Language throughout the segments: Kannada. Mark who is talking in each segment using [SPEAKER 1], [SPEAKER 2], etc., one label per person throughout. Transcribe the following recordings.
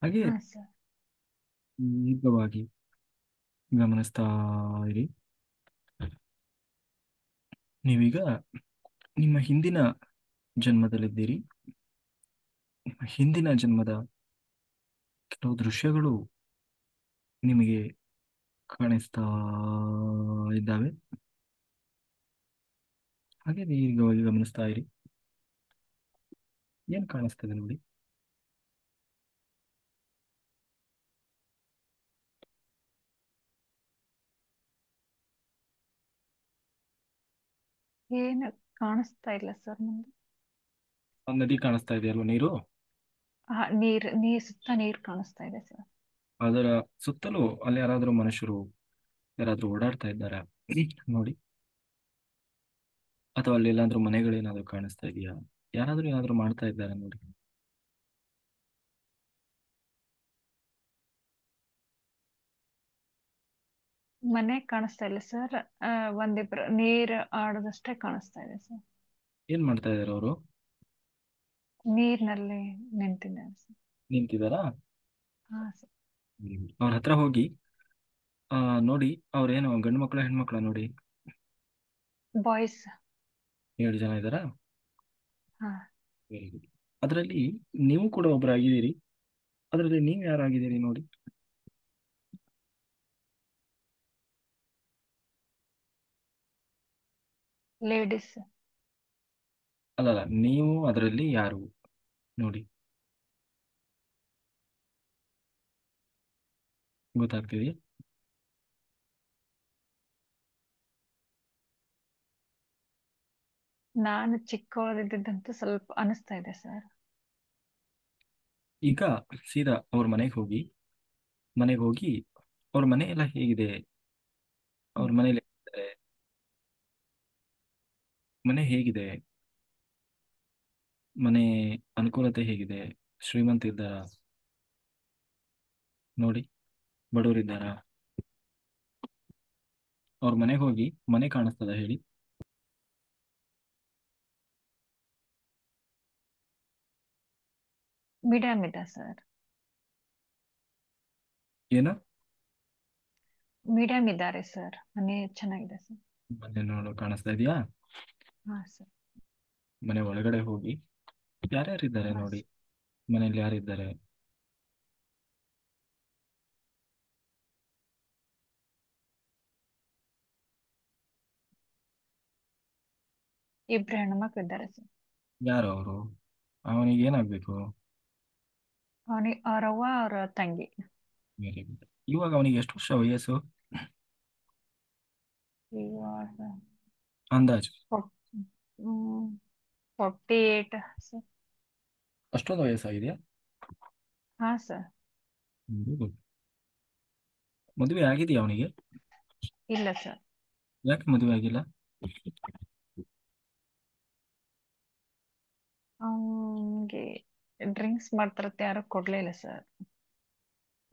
[SPEAKER 1] ಹಾಗೆ
[SPEAKER 2] ಹಾ ಸರ್.
[SPEAKER 1] ದೀರ್ಘವಾಗಿ ಗಮನಿಸ್ತಾ ಇರಿ. ನೀವೀಗ ನಿಮ್ಮ ಹಿಂದಿನ ಜನ್ಮದಲ್ಲಿದ್ದೀರಿ. ನಿಮ್ಮ ಹಿಂದಿನ ಜನ್ಮದ ಕೆಲವು ದೃಶ್ಯಗಳು ನಿಮಗೆ ಕಾಣಿಸ್ತಾ ಇದ್ದಾವೆ. ಹಾಗೆ ದೀರ್ಘವಾಗಿ ಗಮನಿಸ್ತಾ ಇರಿ. ಏನ್ ಕಾಣಿಸ್ತದೆ ನೋಡಿ.
[SPEAKER 2] ಏನು ಕಾಣಿಸ್ತಾ ಇಲ್ಲ ಸರ್ ಮುಂದೆ.
[SPEAKER 1] ಆ ನದಿ ಕಾಣಿಸ್ತಾ ಇದೆಯಲ್ವ, ನೀರು.
[SPEAKER 2] ನೀರ್ ಸುತ್ತ ನೀರ್ ಕಾಣಿಸ್ತಾ ಇದೆ ಸರ್.
[SPEAKER 1] ಅದರ ಸುತ್ತಲೂ ಅಲ್ಲಿ ಯಾರಾದರೂ ಮನುಷ್ಯರು ಯಾರಾದರೂ ಓಡಾಡ್ತಾ ಇದ್ದಾರಾ ನೋಡಿ. ಅಥವಾ ಅಲ್ಲಿ ಎಲ್ಲಾದ್ರೂ ಮನೆಗಳೇನಾದ್ರೂ ಕಾಣಿಸ್ತಾ ಇದೆಯಾ? ಯಾರಾದ್ರೂ ಏನಾದ್ರೂ ಮಾಡ್ತಾ ಇದ್ದಾರೆ ನೋಡಿ.
[SPEAKER 2] ಮನೆ ಕಾಣಿಸ್ತಾ ಇಲ್ಲ ಸರ್. ಒಂದಿಬ್ರು ನೀರ್ ಆಡೋದಷ್ಟೇ ಕಾಣಿಸ್ತಾ ಇದೆ ಸರ್.
[SPEAKER 1] ಏನ್ ಮಾಡ್ತಾ ಇದಾರೆ ಅವರು?
[SPEAKER 2] ನೀರ್ನಲ್ಲಿ ನಿಂತಿದ್ದಾರೆ ಸರ್.
[SPEAKER 1] ನಿಂತಿದ್ದಾರಾ?
[SPEAKER 2] ಹಾ ಸರ್.
[SPEAKER 1] ಅವ್ರ ಹತ್ರ ಹೋಗಿ ನೋಡಿ, ಅವ್ರೇನು ಗಂಡು ಮಕ್ಕಳ ಹೆಣ್ಮಕ್ಳ ನೋಡಿ.
[SPEAKER 2] ಬಾಯ್ಸ್.
[SPEAKER 1] 7 ಜನ ಇದ್ದಾರಾ?
[SPEAKER 2] ಹಾ.
[SPEAKER 1] Very good. ಅದರಲ್ಲಿ ನೀವು ಕೂಡ ಒಬ್ಬರಾಗಿದ್ದೀರಿ. ಅದರಲ್ಲಿ ನೀವು ಯಾರಾಗಿದ್ದೀರಿ ನೋಡಿ.
[SPEAKER 2] ಲೇಡೀಸ್.
[SPEAKER 1] ಅಲ್ಲಲ್ಲ, ನೀವು ಅದರಲ್ಲಿ ಯಾರು ನೋಡಿ. ಗೊತ್ತಾಗ್ತಿದೆಯಾ?
[SPEAKER 2] ನಾನು ಚಿಕ್ಕವಳಿದ್ದಂತೂ ಸ್ವಲ್ಪ ಅನಿಸ್ತಾ ಇದೆ ಸರ್.
[SPEAKER 1] ಈಗ ಸೀದಾ ಅವ್ರ ಮನೆಗೆ ಹೋಗಿ ಅವ್ರ ಮನೆ ಎಲ್ಲ ಹೇಗಿದೆ? ಅವ್ರ ಮನೇಲಿ ಹೇಗಿದ್ದಾರೆ? ಮನೆ ಹೇಗಿದೆ? ಮನೆ ಅನುಕೂಲತೆ ಹೇಗಿದೆ? ಶ್ರೀಮಂತ ಇದ್ದಾರಾ ನೋಡಿ, ಬಡವರಿದ್ದಾರಾ? ಅವ್ರ ಮನೆಗೆ ಹೋಗಿ ಮನೆ ಕಾಣಿಸ್ತದ ಹೇಳಿ.
[SPEAKER 2] ಮೀಡಿಯಂ ಇದೆ ಸರ್.
[SPEAKER 1] ಏನು?
[SPEAKER 2] ಮೀಡಿಯಂ ಇದ್ದಾರೆ ಸರ್. ಮನೆ ಚೆನ್ನಾಗಿದೆ ಸರ್.
[SPEAKER 1] ಮನೆ ಕಾಣಿಸ್ತಾ ಇದೆಯಾ?
[SPEAKER 2] ಹಾ ಸರ್.
[SPEAKER 1] ಮನೆ ಒಳಗಡೆ ಹೋಗಿ ಯಾರ್ಯಾರಿದ್ದಾರೆ
[SPEAKER 2] ಹಾ
[SPEAKER 1] ನೋಡಿ.
[SPEAKER 2] ಸರ್.
[SPEAKER 1] ಮನೇಲಿ ಯಾರಿದ್ದಾರೆ?
[SPEAKER 2] ಇಬ್ರು ಹೆಣ್ಮಕ್ಳು ಇದ್ದಾರೆ ಸರ್.
[SPEAKER 1] ಯಾರು ಅವರು? ಅವನಿಗೆ ಏನಾಗ್ಬೇಕು?
[SPEAKER 2] ಅವ್ರವ್ವ ಅವ್ರ ತಂಗಿ.
[SPEAKER 1] Very good. ಇವಾಗ ಅವನಿಗೆ ಎಷ್ಟು ವರ್ಷ ವಯಸ್ಸು
[SPEAKER 2] ಇವಾಗ
[SPEAKER 1] ಅಂದಾಜು?
[SPEAKER 2] 48 ಸರ್.
[SPEAKER 1] ಅಷ್ಟೊಂದು ವಯಸ್ಸಾಗಿದೆಯಾ?
[SPEAKER 2] ಹಾ ಸರ್.
[SPEAKER 1] ಗುಡ್. ಮದುವೆ ಆಗಿದೆಯಾ ಅವನಿಗೆ?
[SPEAKER 2] ಇಲ್ಲ ಸರ್.
[SPEAKER 1] ಯಾಕೆ ಮದುವೆ ಆಗಿಲ್ಲ?
[SPEAKER 2] ಅವನ್ಗೆ ಡ್ರಿಂಕ್ಸ್ ಮಾಡ್ತಾರತ್ತೆ ಯಾರು ಕೊಡ್ಲಿಲ್ಲ ಸರ್.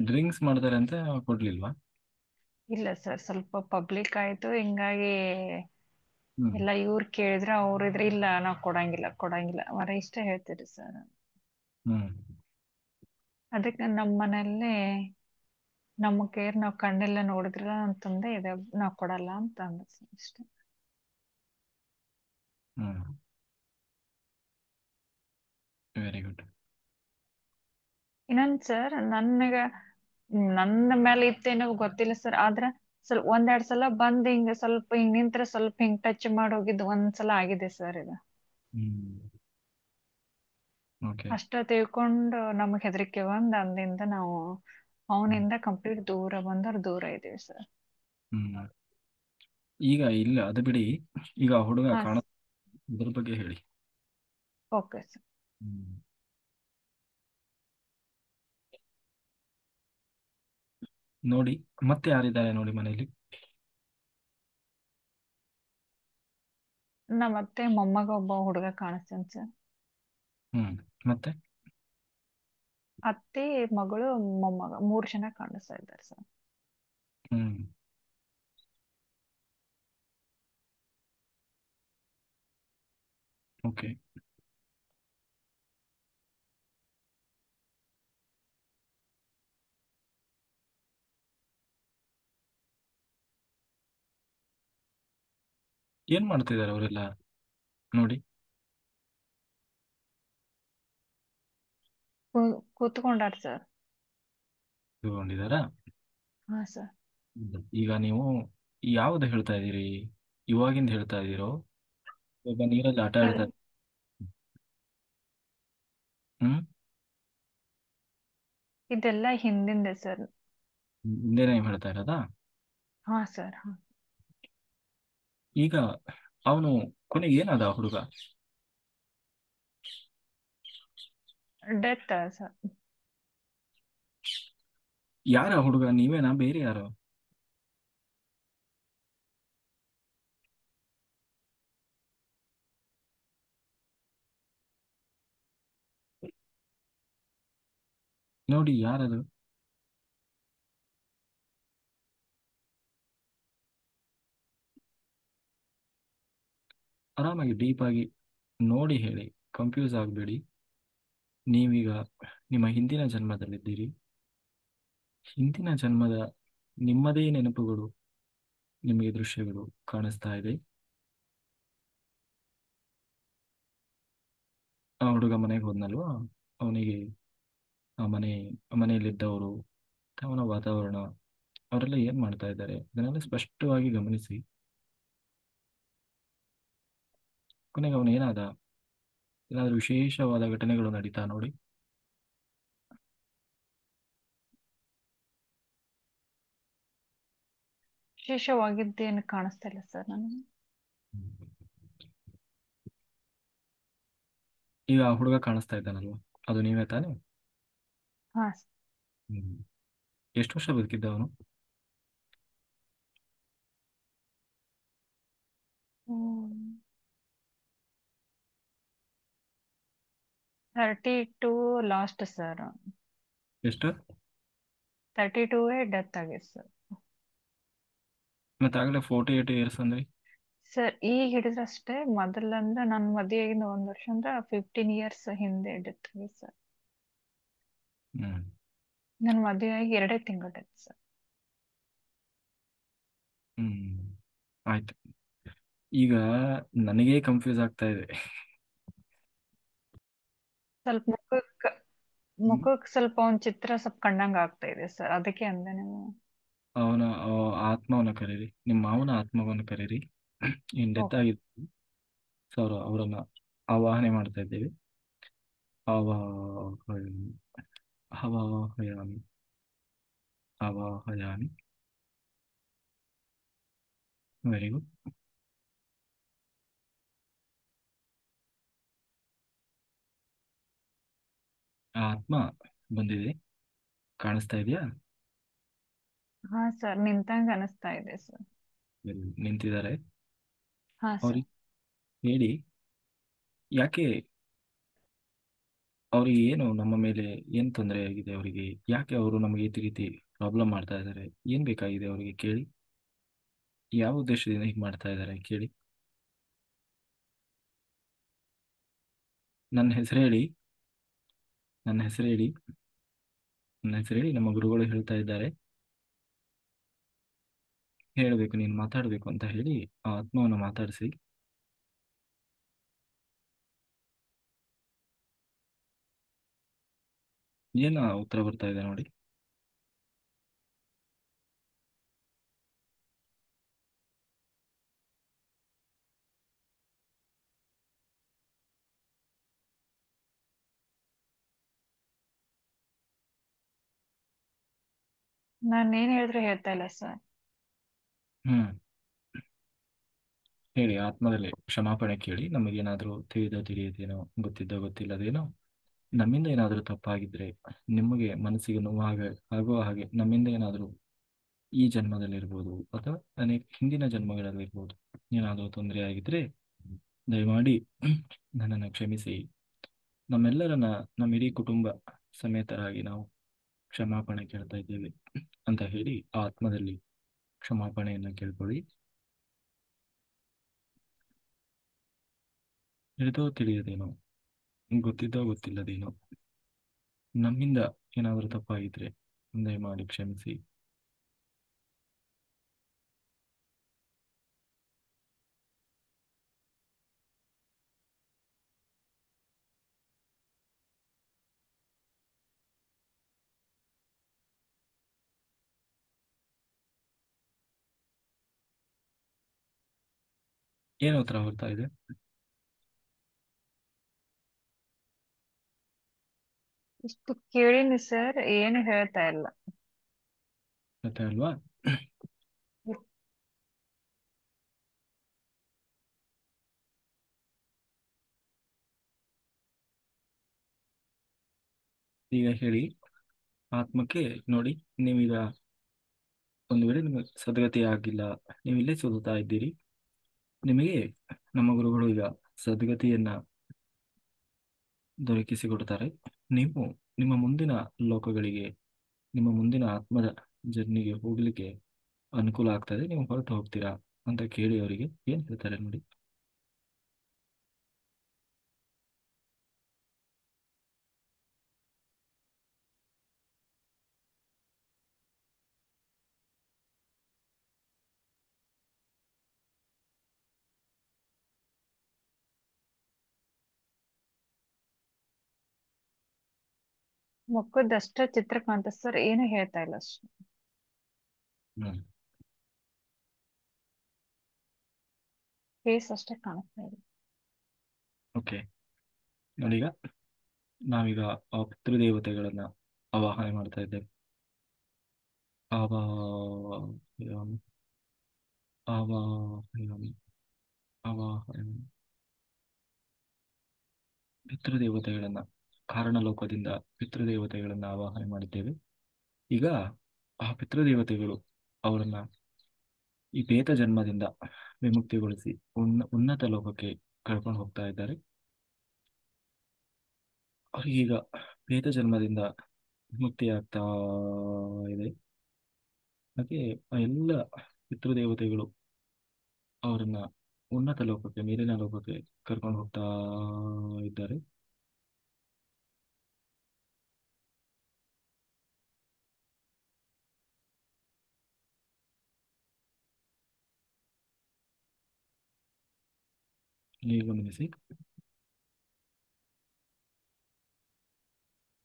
[SPEAKER 1] ಡ್ರಿಂಕ್ಸ್ ಮಾಡ್ತಾರೆ ಅಂತ ಕೊಡ್ಲಿಲ್ವಾ?
[SPEAKER 2] ಇಲ್ಲ ಸರ್, ಸ್ವಲ್ಪ ಪಬ್ಲಿಕ್ ಆಯ್ತು ಹಿಂಗಾಗಿ
[SPEAKER 1] ಹ್ಮ್.
[SPEAKER 2] ಎಲ್ಲ ಇವ್ರು ಕೇಳಿದ್ರೆ ಅವ್ರು ಇದ್ರೆ ಇಲ್ಲ ನಾವ್ ಕೊಡಂಗಿಲ್ಲ ಕೊಡಂಗಿಲ್ಲ ಮರ ಇಷ್ಟ ಹೇಳ್ತೀರಿ ಸರ್.
[SPEAKER 1] ಹ್ಮ್.
[SPEAKER 2] ಅದಕ್ಕೆ ನಮ್ಮ ಮನೆಯಲ್ಲೇ ನಮ್ಮ ಕೇರ್ ನಾವ್ ಕಣ್ಣೆಲ್ಲ ನೋಡಿದ್ರ ಅಂತಂದೆ ಇದೆ ನಾವ್ ಕೊಡಲ್ಲ ಅಂತ ಅಂದ ಅಷ್ಟೇ.
[SPEAKER 1] ಹ್ಮ್. Very good.
[SPEAKER 2] ಇನ್ನೊಂದ್ ಸರ್, ನನ್ನ ಮೇಲೆ ಇತ್ತೇನೋ ಗೊತ್ತಿಲ್ಲ ಸರ್. ಆದ್ರ ಸ್ವಲ್ಪ ಒಂದೆರಡ್ ಸಲ ಬಂದ್ ಹಿಂಗ ಸ್ವಲ್ಪ ಹಿಂಗ್ ನಿಂತ್ರ ಸ್ವಲ್ಪ ಹಿಂಗ್ ಟಚ್ ಮಾಡಿ ಹೋಗಿದ್ದು ಒಂದ್ಸಲ ಆಗಿದೆ ಸರ್ ಇದು.
[SPEAKER 1] ಹ್ಮ್. ಓಕೆ.
[SPEAKER 2] ಅಷ್ಟ ತಿಳ್ಕೊಂಡು ನಮಗ್ ಹೆದರಿಕೆ ಬಂದ್ ಅಂದಿಂದ ನಾವು
[SPEAKER 1] ಹ್ಮ್.
[SPEAKER 2] ಅವನಿಂದ ಕಂಪ್ಲೀಟ್ ದೂರ ಬಂದ್ರ ದೂರ ಇದೀವಿ ಸರ್.
[SPEAKER 1] ಹ್ಮ್. ಈಗ ಇಲ್ಲ, ಅದು ಬಿಡಿ. ಈಗ ಹುಡುಗ
[SPEAKER 2] ಹಾ.
[SPEAKER 1] ಇದ್ರ ಬಗ್ಗೆ ಹೇಳಿ.
[SPEAKER 2] Okay sir.
[SPEAKER 1] ಹ್ಮ್. ನೋಡಿ, ಮತ್ತೆ ಯಾರಿದ್ದಾರೆ ನೋಡಿ ಮನೆಯಲ್ಲಿ?
[SPEAKER 2] ಮತ್ತೆ ಮೊಮ್ಮಗ ಒಬ್ಬ ಹುಡುಗ ಕಾಣಿಸ್ತಾನೆ ಸರ್.
[SPEAKER 1] ಹ್ಮ್. ಮತ್ತೆ
[SPEAKER 2] ಅತ್ತೆ, ಮಗಳು, ಮೊಮ್ಮಗ 3 ಜನ ಕಾಣಿಸ್ತಾ ಇದ್ದಾರೆ ಸರ್.
[SPEAKER 1] ಹ್ಮ್. ಓಕೆ. ಏನ್ ಮಾಡ್ತಿದ್ದಾರೆ ಅವರೆಲ್ಲ ನೋಡಿ.
[SPEAKER 2] ಕೂತ್ಕೊಂಡಾರ ಸರ್.
[SPEAKER 1] ತಗೊಂಡಿದ್ದಾರಾ?
[SPEAKER 2] ಹಾ ಸರ್.
[SPEAKER 1] ಈಗ ನೀವು ಯಾವ್ದು ಹೇಳ್ತಾ ಇದ್ದೀರಿ? ಇವಾಗಿಂದ ಹೇಳ್ತಾ ಇದ್ದೀರೋ ಒಬ್ಬ ನೀರಲ್ಲಿ ಆಟ ಆಡ್ತಾ ಹ್ಮ್
[SPEAKER 2] ಇದೆಲ್ಲ ಹಿಂದಿಂದೆ ಸರ್.
[SPEAKER 1] ಹಿಂದೆನೇ ಹೇಳ್ತಾ ಇರೋದಾ?
[SPEAKER 2] ಹಾ ಸರ್. ಹಾ.
[SPEAKER 1] ಈಗ ಅವನು ಕೊನೆಗೆ ಏನಾದ ಆ ಹುಡುಗ?
[SPEAKER 2] Death sir.
[SPEAKER 1] ಯಾರ ಹುಡುಗ, ನೀವೇನಾ ಬೇರೆ ಯಾರು? ನೋಡಿ ಯಾರದು? ಆರಾಮಾಗಿ ಡೀಪ್ ಆಗಿ ನೋಡಿ ಹೇಳಿ, ಕನ್ಫ್ಯೂಸ್ ಆಗಬೇಡಿ. ನೀವೀಗ ನಿಮ್ಮ ಹಿಂದಿನ ಜನ್ಮದಲ್ಲಿದ್ದೀರಿ. ಹಿಂದಿನ ಜನ್ಮದ ನಿಮ್ಮದೇ ನೆನಪುಗಳು, ನಿಮಗೆ ದೃಶ್ಯಗಳು ಕಾಣಿಸ್ತಾ ಇದೆ. ಆ ಹುಡುಗ ಮನೆಗೆ ಹೋದ್ನಲ್ವಾ, ಅವನಿಗೆ ಆ ಮನೆಯಲ್ಲಿದ್ದವರು, ಅವನ ವಾತಾವರಣ, ಅವರೆಲ್ಲ ಏನ್ ಮಾಡ್ತಾ ಇದ್ದಾರೆ ಅದನ್ನೆಲ್ಲ ಸ್ಪಷ್ಟವಾಗಿ ಗಮನಿಸಿ. ಕೊನೆಗೆ ಅವನು ಏನಾದ? ಏನಾದರೂ ವಿಶೇಷವಾದ ಘಟನೆಗಳು ನಡೀತಾ ನೋಡಿ.
[SPEAKER 2] ವಿಶೇಷವಾಗಿದ್ದೇನು ಕಾಣಿಸ್ತಾ ಇಲ್ಲ ಸರ್ ನನಗೆ.
[SPEAKER 1] ಈಗ ಆ ಹುಡುಗ ಕಾಣಿಸ್ತಾ ಇದ್ದಾನಲ್ವಾ, ಅದು ನೀವೇ ತಾನೇ?
[SPEAKER 2] ಹಾ ಸರ್.
[SPEAKER 1] ಹ್ಮ್. ಎಷ್ಟು ವರ್ಷ ಬದುಕಿದ್ದ ಅವನು?
[SPEAKER 2] ಹ್ಮ್. 32 ಲಾಸ್ಟ್ ಸರ್.
[SPEAKER 1] ಎಷ್ಟು?
[SPEAKER 2] 32 ಡೆತ್ ಆಗಿದೆ ಸರ್.
[SPEAKER 1] ಮತ್ತೆ ಆಗಲೇ 48 ಇಯರ್ಸ್ ಅಂದ್ರೆ?
[SPEAKER 2] ಸರ್ ಈಗ ಹಿಡಿದ್ರಷ್ಟೇ, ಮೊದಲಂದ್ರ ನನ್ ಮದುವೆ ಆಗಿಂದ 1 ವರ್ಷ ಅಂದ್ರ 15 ಇಯರ್ಸ್ ಹಿಂದೆ ಡೆತ್ ಆಗಿದೆ ಸರ್.
[SPEAKER 1] ಹ್ಮ್
[SPEAKER 2] ನನ್ ಮದುವೆ ಆಗಿ 2 ತಿಂಗಳು ಡೆತ್ ಸರ್.
[SPEAKER 1] ಹ್ಮ್ ಆಯ್ತು. ಈಗ ನನಗೇ ಕನ್ಫ್ಯೂಸ್ ಆಗ್ತಾ ಇದೆ.
[SPEAKER 2] ಸ್ವಲ್ಪ
[SPEAKER 1] ಹ್ಮ್.
[SPEAKER 2] ಮುಖಕ್ ಸ್ವಲ್ಪ ಒಂದ್ ಚಿತ್ರ ಸ್ವಲ್ಪ ಕಂಡಂಗ ಆಗ್ತಾ ಇದೆ ಸರ್, ಅದಕ್ಕೆ ಅಂದೆ ನೀವು.
[SPEAKER 1] ಅವನ ಆತ್ಮವನ್ನ ಕರೀರಿ, ನಿಮ್ಮ ಮಾವನ ಆತ್ಮವನ್ನು ಕರೀರಿ. ಏನ್ ಡೆತ್
[SPEAKER 2] ಓಕೆ.
[SPEAKER 1] ಆಗಿತ್ತು, ಸೊ ಅವರನ್ನ ಆವಾಹನೆ ಮಾಡ್ತಾ ಇದ್ದೇವೆ. ಆವಾಹಯಾಮಿ, ಆವಾಹಯಾಮಿ, ಆವಾಹಯಾಮಿ. Very good. ಆ ಆತ್ಮ ಬಂದಿದೆ, ಕಾಣಿಸ್ತಾ ಇದೆಯಾ?
[SPEAKER 2] ಹಾ ಸರ್, ನಿಂತಂಗ ಅನಿಸ್ತಾ ಇದೆ ಸರ್.
[SPEAKER 1] ನಿಂತಿದ್ದಾರೆ.
[SPEAKER 2] ಹಾ ಸರ್.
[SPEAKER 1] ಅವ್ರಿಗೆ ಹೇಳಿ, ಯಾಕೆ ಅವರಿಗೆ ಏನು ನಮ್ಮ ಮೇಲೆ ಏನು ತೊಂದರೆ ಆಗಿದೆ, ಅವರಿಗೆ ಯಾಕೆ ಅವರು ನಮಗೆ ಈ ರೀತಿ ಪ್ರಾಬ್ಲಮ್ ಮಾಡ್ತಾ ಇದ್ದಾರೆ, ಏನ್ ಬೇಕಾಗಿದೆ ಅವರಿಗೆ ಕೇಳಿ. ಯಾವ ಉದ್ದೇಶದಿಂದ ಹೀಗೆ ಮಾಡ್ತಾ ಇದ್ದಾರೆ ಕೇಳಿ. ನನ್ನ ಹೆಸರು ಹೇಳಿ, ನನ್ನ ಹೆಸರು ಹೇಳಿ, ನನ್ನ ಹೆಸರು ಹೇಳಿ. ನಮ್ಮ ಗುರುಗಳು ಹೇಳ್ತಾ ಇದ್ದಾರೆ, ಹೇಳಬೇಕು, ನೀನು ಮಾತಾಡಬೇಕು ಅಂತ ಹೇಳಿ ಆ ಆತ್ಮವನ್ನು ಮಾತಾಡಿಸಿ. ಏನು ಉತ್ತರ ಬರ್ತಾ ಇದೆ ನೋಡಿ.
[SPEAKER 2] ನಾನ್ ಏನ್ ಹೇಳಿದ್ರೆ ಹೇಳ್ತಾ ಇಲ್ಲ ಸರ್.
[SPEAKER 1] ಹ್ಮ್ ಹೇಳಿ, ಆತ್ಮದಲ್ಲಿ ಕ್ಷಮಾಪಣೆ ಕೇಳಿ. ನಮಗೇನಾದರೂ ತಿಳಿಯದೇನೋ, ಗೊತ್ತಿದ್ದೋ ಗೊತ್ತಿಲ್ಲದೇನೋ ನಮ್ಮಿಂದ ಏನಾದರೂ ತಪ್ಪಾಗಿದ್ರೆ, ನಿಮಗೆ ಮನಸ್ಸಿಗೆ ಆಗುವ ಹಾಗೆ ನಮ್ಮಿಂದ ಏನಾದರೂ ಈ ಜನ್ಮದಲ್ಲಿರ್ಬೋದು ಅಥವಾ ಅನೇಕ ಹಿಂದಿನ ಜನ್ಮಗಳಲ್ಲಿರ್ಬೋದು ಏನಾದರೂ ತೊಂದರೆ ಆಗಿದ್ರೆ ದಯಮಾಡಿ ನನ್ನನ್ನು ಕ್ಷಮಿಸಿ. ನಮ್ಮೆಲ್ಲರನ್ನ, ನಮ್ಮ ಇಡೀ ಕುಟುಂಬ ಸಮೇತರಾಗಿ ನಾವು ಕ್ಷಮಾಪಣೆ ಕೇಳ್ತಾ ಇದ್ದೇವೆ ಅಂತ ಹೇಳಿ ಆ ಆತ್ಮದಲ್ಲಿ ಕ್ಷಮಾಪಣೆಯನ್ನು ಕೇಳ್ಕೊಳ್ಳಿ. ತಿಳಿದೋ ತಿಳಿಯದೇನೋ, ಗೊತ್ತಿದ್ದೋ ಗೊತ್ತಿಲ್ಲದೇನೋ ನಮ್ಮಿಂದ ಏನಾದರೂ ತಪ್ಪಾಗಿದ್ರೆ ದಯಮಾಡಿ ಕ್ಷಮಿಸಿ. ಏನು ಉತ್ತರ ಬರ್ತಾ ಇದೆ?
[SPEAKER 2] ಇಷ್ಟು ಕೇಳಿನಿ ಸರ್, ಏನು ಹೇಳ್ತಾ ಇಲ್ಲ.
[SPEAKER 1] ಮತ್ತೆ ಅಲ್ವಾ? ಈಗ ಹೇಳಿ ಆತ್ಮಕ್ಕೆ. ನೋಡಿ, ನೀವೀಗ ಒಂದು ವೇಳೆ ನಿಮಗೆ ಸದ್ಗತಿ ಆಗಿಲ್ಲ, ನೀವು ಇಲ್ಲೇ ಸುತ್ತಾ ಇದ್ದೀರಿ, ನಿಮಗೆ ನಮ್ಮ ಗುರುಗಳು ಈಗ ಸದ್ಗತಿಯನ್ನ ದೊರಕಿಸಿಕೊಡ್ತಾರೆ. ನೀವು ನಿಮ್ಮ ಮುಂದಿನ ಲೋಕಗಳಿಗೆ, ನಿಮ್ಮ ಮುಂದಿನ ಆತ್ಮದ ಜರ್ನಿಗೆ ಹೋಗ್ಲಿಕ್ಕೆ ಅನುಕೂಲ ಆಗ್ತದೆ, ನೀವು ಹೊರಟು ಹೋಗ್ತೀರಾ ಅಂತ ಕೇಳಿ ಅವರಿಗೆ ಏನ್ ಹೇಳ್ತಾರೆ ನೋಡಿ.
[SPEAKER 2] ಮುಖದಷ್ಟ ಚಿತ್ರ ಕಾಣ್ತದೆ ಸರ್, ಏನು ಹೇಳ್ತಾ ಇಲ್ಲ ಅಷ್ಟೇ.
[SPEAKER 1] ಹ್ಮ್
[SPEAKER 2] ಫೇಸ್ ಅಷ್ಟೇ ಕಾಣಿಸ್ತಾ ಇದೆ.
[SPEAKER 1] ಓಕೆ. ನೋಡೀಗ ನಾವೀಗ ಆ ಪಿತೃದೇವತೆಗಳನ್ನ ಆವಾಹನೆ ಮಾಡ್ತಾ ಇದ್ದೇವೆ. ಆವಾಹಯಾಮಿ, ಆವಾಹಯಾಮಿ, ಆವಾಹಯಾಮಿ. ಪಿತೃದೇವತೆಗಳನ್ನ, ಕಾರಣಲೋಕದಿಂದ ಪಿತೃದೇವತೆಗಳನ್ನ ಆವಾಹನೆ ಮಾಡಿದ್ದೇವೆ. ಈಗ ಆ ಪಿತೃದೇವತೆಗಳು ಅವರನ್ನ ಈ ಪ್ರೇತ ಜನ್ಮದಿಂದ ವಿಮುಕ್ತಿಗೊಳಿಸಿ ಉನ್ನತ ಲೋಕಕ್ಕೆ ಕರ್ಕೊಂಡು ಹೋಗ್ತಾ ಇದ್ದಾರೆ. ಅವರಿಗೀಗ ಪ್ರೇತ ಜನ್ಮದಿಂದ ವಿಮುಕ್ತಿಯಾಗ್ತಾ ಇದೆ. ಹಾಗೆ ಆ ಎಲ್ಲ ಪಿತೃದೇವತೆಗಳು ಅವರನ್ನ ಉನ್ನತ ಲೋಕಕ್ಕೆ, ಮೇಲಿನ ಲೋಕಕ್ಕೆ ಕರ್ಕೊಂಡು ಹೋಗ್ತಾ ಇದ್ದಾರೆ. ನೀವು ಗಮನಿಸಿ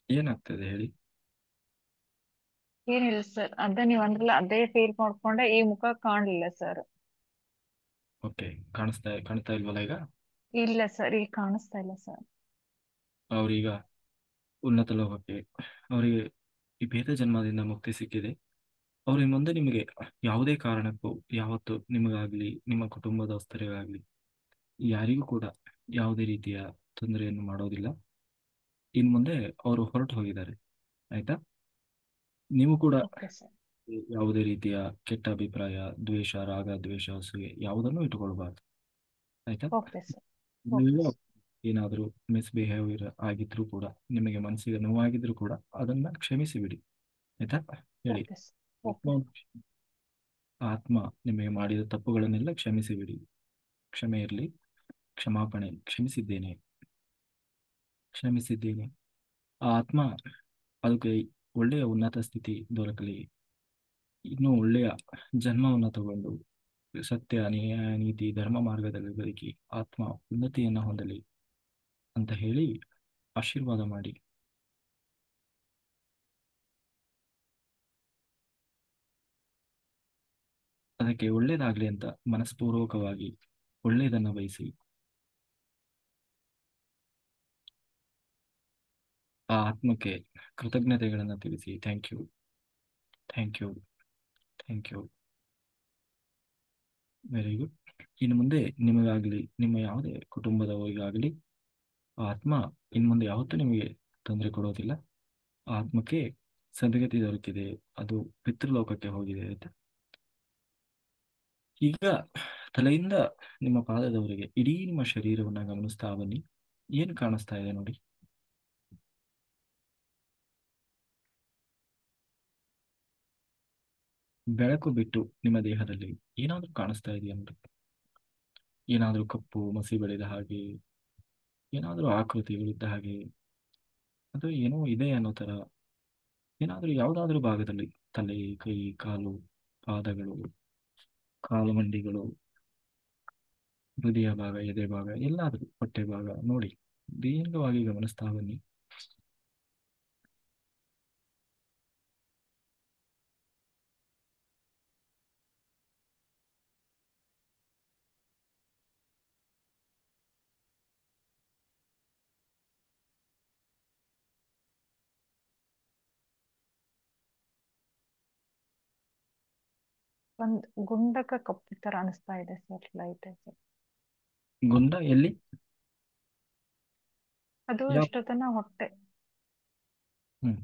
[SPEAKER 1] ಏನಾಗ್ತದೆ ಹೇಳಿ.
[SPEAKER 2] ಏನಿಲ್ಲ ಸರ್, ಅದ ನೀವ್ ಅಂದ್ರಲ್ಲ ಅದೇ ಫೀಲ್ ಮಾಡ್ಕೊಂಡೆ, ಈ ಮುಖ ಕಾಣ್ಲಿಲ್ಲ ಸರ್.
[SPEAKER 1] ಓಕೆ, ಕಾಣಿಸ್ತಾ ಇಲ್ವಲ್ಲ ಈಗ?
[SPEAKER 2] ಇಲ್ಲ ಸರ್, ಈಗ ಕಾಣಿಸ್ತಾ ಇಲ್ಲ ಸರ್.
[SPEAKER 1] ಅವ್ರೀಗ ಉನ್ನತ ಲೋಕಕ್ಕೆ, ಅವರಿಗೆ ಈ ಭೇದ ಜನ್ಮದಿಂದ ಮುಕ್ತಿ ಸಿಕ್ಕಿದೆ. ಅವ್ರ ಇನ್ನು ಮುಂದೆ ನಿಮಗೆ ಯಾವುದೇ ಕಾರಣಕ್ಕೂ ಯಾವತ್ತು ನಿಮಗಾಗ್ಲಿ, ನಿಮ್ಮ ಕುಟುಂಬದಸ್ಥರಿಗಾಗ್ಲಿ, ಯಾರಿಗೂ ಕೂಡ ಯಾವುದೇ ರೀತಿಯ ತೊಂದರೆಯನ್ನು ಮಾಡೋದಿಲ್ಲ. ಇನ್ನು ಮುಂದೆ ಅವರು ಹೊರಟು ಹೋಗಿದ್ದಾರೆ, ಆಯ್ತಾ? ನೀವು ಕೂಡ
[SPEAKER 2] ಓಕೆ ಸರ್.
[SPEAKER 1] ಯಾವುದೇ ರೀತಿಯ ಕೆಟ್ಟ ಅಭಿಪ್ರಾಯ, ದ್ವೇಷ, ರಾಗ, ದ್ವೇಷ, ಅಸೂಯೆ ಯಾವುದನ್ನು ಇಟ್ಟುಕೊಳ್ಬಾರ್ದು, ಆಯ್ತಾ?
[SPEAKER 2] Okay sir. ಓಕೆ
[SPEAKER 1] ನೀವು
[SPEAKER 2] ಸರ್.
[SPEAKER 1] ಏನಾದರೂ ಮಿಸ್ಬಿಹೇವಿಯರ್ ಆಗಿದ್ರೂ ಕೂಡ, ನಿಮಗೆ ಮನಸ್ಸಿಗೆ ನೋವಾಗಿದ್ರೂ ಕೂಡ ಅದನ್ನ ಕ್ಷಮಿಸಿ ಬಿಡಿ, ಆಯ್ತಾ? ಹೇಳಿ.
[SPEAKER 2] Okay sir. ಓಕೆ.
[SPEAKER 1] ಆತ್ಮ ಆತ್ಮ ನಿಮಗೆ ಮಾಡಿದ ತಪ್ಪುಗಳನ್ನೆಲ್ಲ ಕ್ಷಮಿಸಿ ಬಿಡಿ. ಕ್ಷಮೆ ಇರಲಿ, ಕ್ಷಮಾಪಣೆ, ಕ್ಷಮಿಸಿದ್ದೇನೆ, ಕ್ಷಮಿಸಿದ್ದೇನೆ. ಆ ಆತ್ಮ ಅದಕ್ಕೆ ಒಳ್ಳೆಯ ಉನ್ನತ ಸ್ಥಿತಿ ದೊರಕಲಿ, ಇನ್ನೂ ಒಳ್ಳೆಯ ಜನ್ಮವನ್ನು ತಗೊಂಡು ಸತ್ಯ, ನ್ಯಾಯ, ನೀತಿ, ಧರ್ಮ ಮಾರ್ಗದಲ್ಲಿ ಬದುಕಿ ಆತ್ಮ ಉನ್ನತಿಯನ್ನು ಹೊಂದಲಿ ಅಂತ ಹೇಳಿ ಆಶೀರ್ವಾದ ಮಾಡಿ. ಅದಕ್ಕೆ ಒಳ್ಳೇದಾಗ್ಲಿ ಅಂತ ಮನಸ್ಪೂರ್ವಕವಾಗಿ ಒಳ್ಳೆಯದನ್ನು ಬಯಸಿ ಆ ಆತ್ಮಕ್ಕೆ ಕೃತಜ್ಞತೆಗಳನ್ನು ತಿಳಿಸಿ. Thank you, thank you, thank you, very good. ಇನ್ನು ಮುಂದೆ ನಿಮಗಾಗಲಿ, ನಿಮ್ಮ ಯಾವುದೇ ಕುಟುಂಬದವರಿಗಾಗಲಿ ಆ ಆತ್ಮ ಇನ್ನು ಮುಂದೆ ಯಾವತ್ತೂ ನಿಮಗೆ ತೊಂದರೆ ಕೊಡೋದಿಲ್ಲ. ಆ ಆತ್ಮಕ್ಕೆ ಸದ್ಗತಿ ದೊರಕಿದೆ, ಅದು ಪಿತೃಲೋಕಕ್ಕೆ ಹೋಗಿದೆ, ಆಯ್ತಾ? ಈಗ ತಲೆಯಿಂದ ನಿಮ್ಮ ಪಾದದವರೆಗೆ ಇಡೀ ನಿಮ್ಮ ಶರೀರವನ್ನು ಗಮನಿಸ್ತಾ ಬನ್ನಿ. ಏನು ಕಾಣಿಸ್ತಾ ಇದೆ ನೋಡಿ. ಬೆಳಕು ಬಿಟ್ಟು ನಿಮ್ಮ ದೇಹದಲ್ಲಿ ಏನಾದರೂ ಕಾಣಿಸ್ತಾ ಇದೆಯಾ ನೋಡಿ. ಏನಾದರೂ ಕಪ್ಪು ಮಸಿ ಬೆಳೆದ ಹಾಗೆ, ಏನಾದರೂ ಆಕೃತಿಗಳಿದ್ದ ಹಾಗೆ, ಅಥವಾ ಏನೋ ಇದೆ ಅನ್ನೋ ತರ ಏನಾದರೂ ಯಾವುದಾದ್ರೂ ಭಾಗದಲ್ಲಿ, ತಲೆ, ಕೈ, ಕಾಲು, ಪಾದಗಳು, ಕಾಲು ಮಂಡಿಗಳು, ಹೃದಯ ಭಾಗ, ಎದೆ ಭಾಗ, ಎಲ್ಲಾದರೂ ಹೊಟ್ಟೆ ಭಾಗ ನೋಡಿ. ದೀರ್ಘವಾಗಿ ಗಮನಿಸ್ತಾ ಬನ್ನಿ.
[SPEAKER 2] ಒಂದ್ ಗುಂಡಕ ಕಪ್ಪು ತರ ಅನಿಸ್ತಾ ಇದೆ ಸರ್, ಲೈಟ್ ಸರ್.
[SPEAKER 1] ಗುಂಡ ಎಲ್ಲಿ?
[SPEAKER 2] ಅದು
[SPEAKER 1] ಯಾವ?
[SPEAKER 2] ಇಷ್ಟೊತ್ತನ
[SPEAKER 1] ಹ್ಮ್.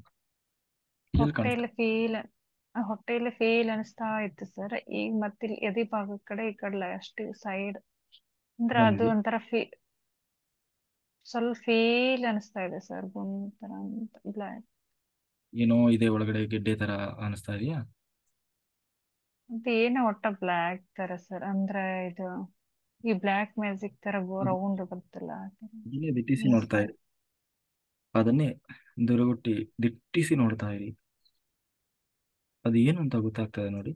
[SPEAKER 1] ಎಲ್ಲಿ ಕಾಣಿಸ್ತಾ?
[SPEAKER 2] ಹೊಟ್ಟೆಯಲ್ಲಿ ಫೀಲ್ ಹೊಟ್ಟೆಯಲ್ಲಿ ಫೀಲ್ ಅನಿಸ್ತಾ ಇತ್ತು ಸರ್. ಈಗ ಮತ್ತೆ ಎದಿ ಭಾಗದ ಕಡೆ ಈ ಕಡೆ ಅಷ್ಟು ಸೈಡ್ ಅಂದ್ರೆ ಅದು
[SPEAKER 1] ಬಂದಿದೆ.
[SPEAKER 2] ಒಂಥರ ಸ್ವಲ್ಪ ಫೀಲ್ ಅನಿಸ್ತಾ ಇದೆ ಸರ್, ಗುಂಡ್ ತರ ಅಂತ ಬ್ಲ್ಯಾಕ್.
[SPEAKER 1] ಏನೋ ಇದೆ ಒಳಗಡೆ ಗೆಡ್ಡೆ ತರ ಅನಿಸ್ತಾ ಇದೆಯಾ?
[SPEAKER 2] ಅದು ಏನೋ ಒಟ್ಟ ಬ್ಲ್ಯಾಕ್ ತರ ಸರ್, ಅಂದ್ರೆ ಇದು ಈ ಬ್ಲ್ಯಾಕ್ ಮ್ಯಾಜಿಕ್ ತರ ರೌಂಡ್ ಬರ್ತಲ್ಲ ಆ ತರ.
[SPEAKER 1] ಅದನ್ನೇ ದಿಟ್ಟಿಸಿ
[SPEAKER 2] ಏನ್
[SPEAKER 1] ನೋಡ್ತಾ ಇರಿ. ಅದನ್ನೇ ದುರಗುಟ್ಟಿ ದಿಟ್ಟಿಸಿ ನೋಡ್ತಾ ಇರಿ. ಅದು ಏನು ಅಂತ ಗೊತ್ತಾಗ್ತದೆ ನೋಡಿ.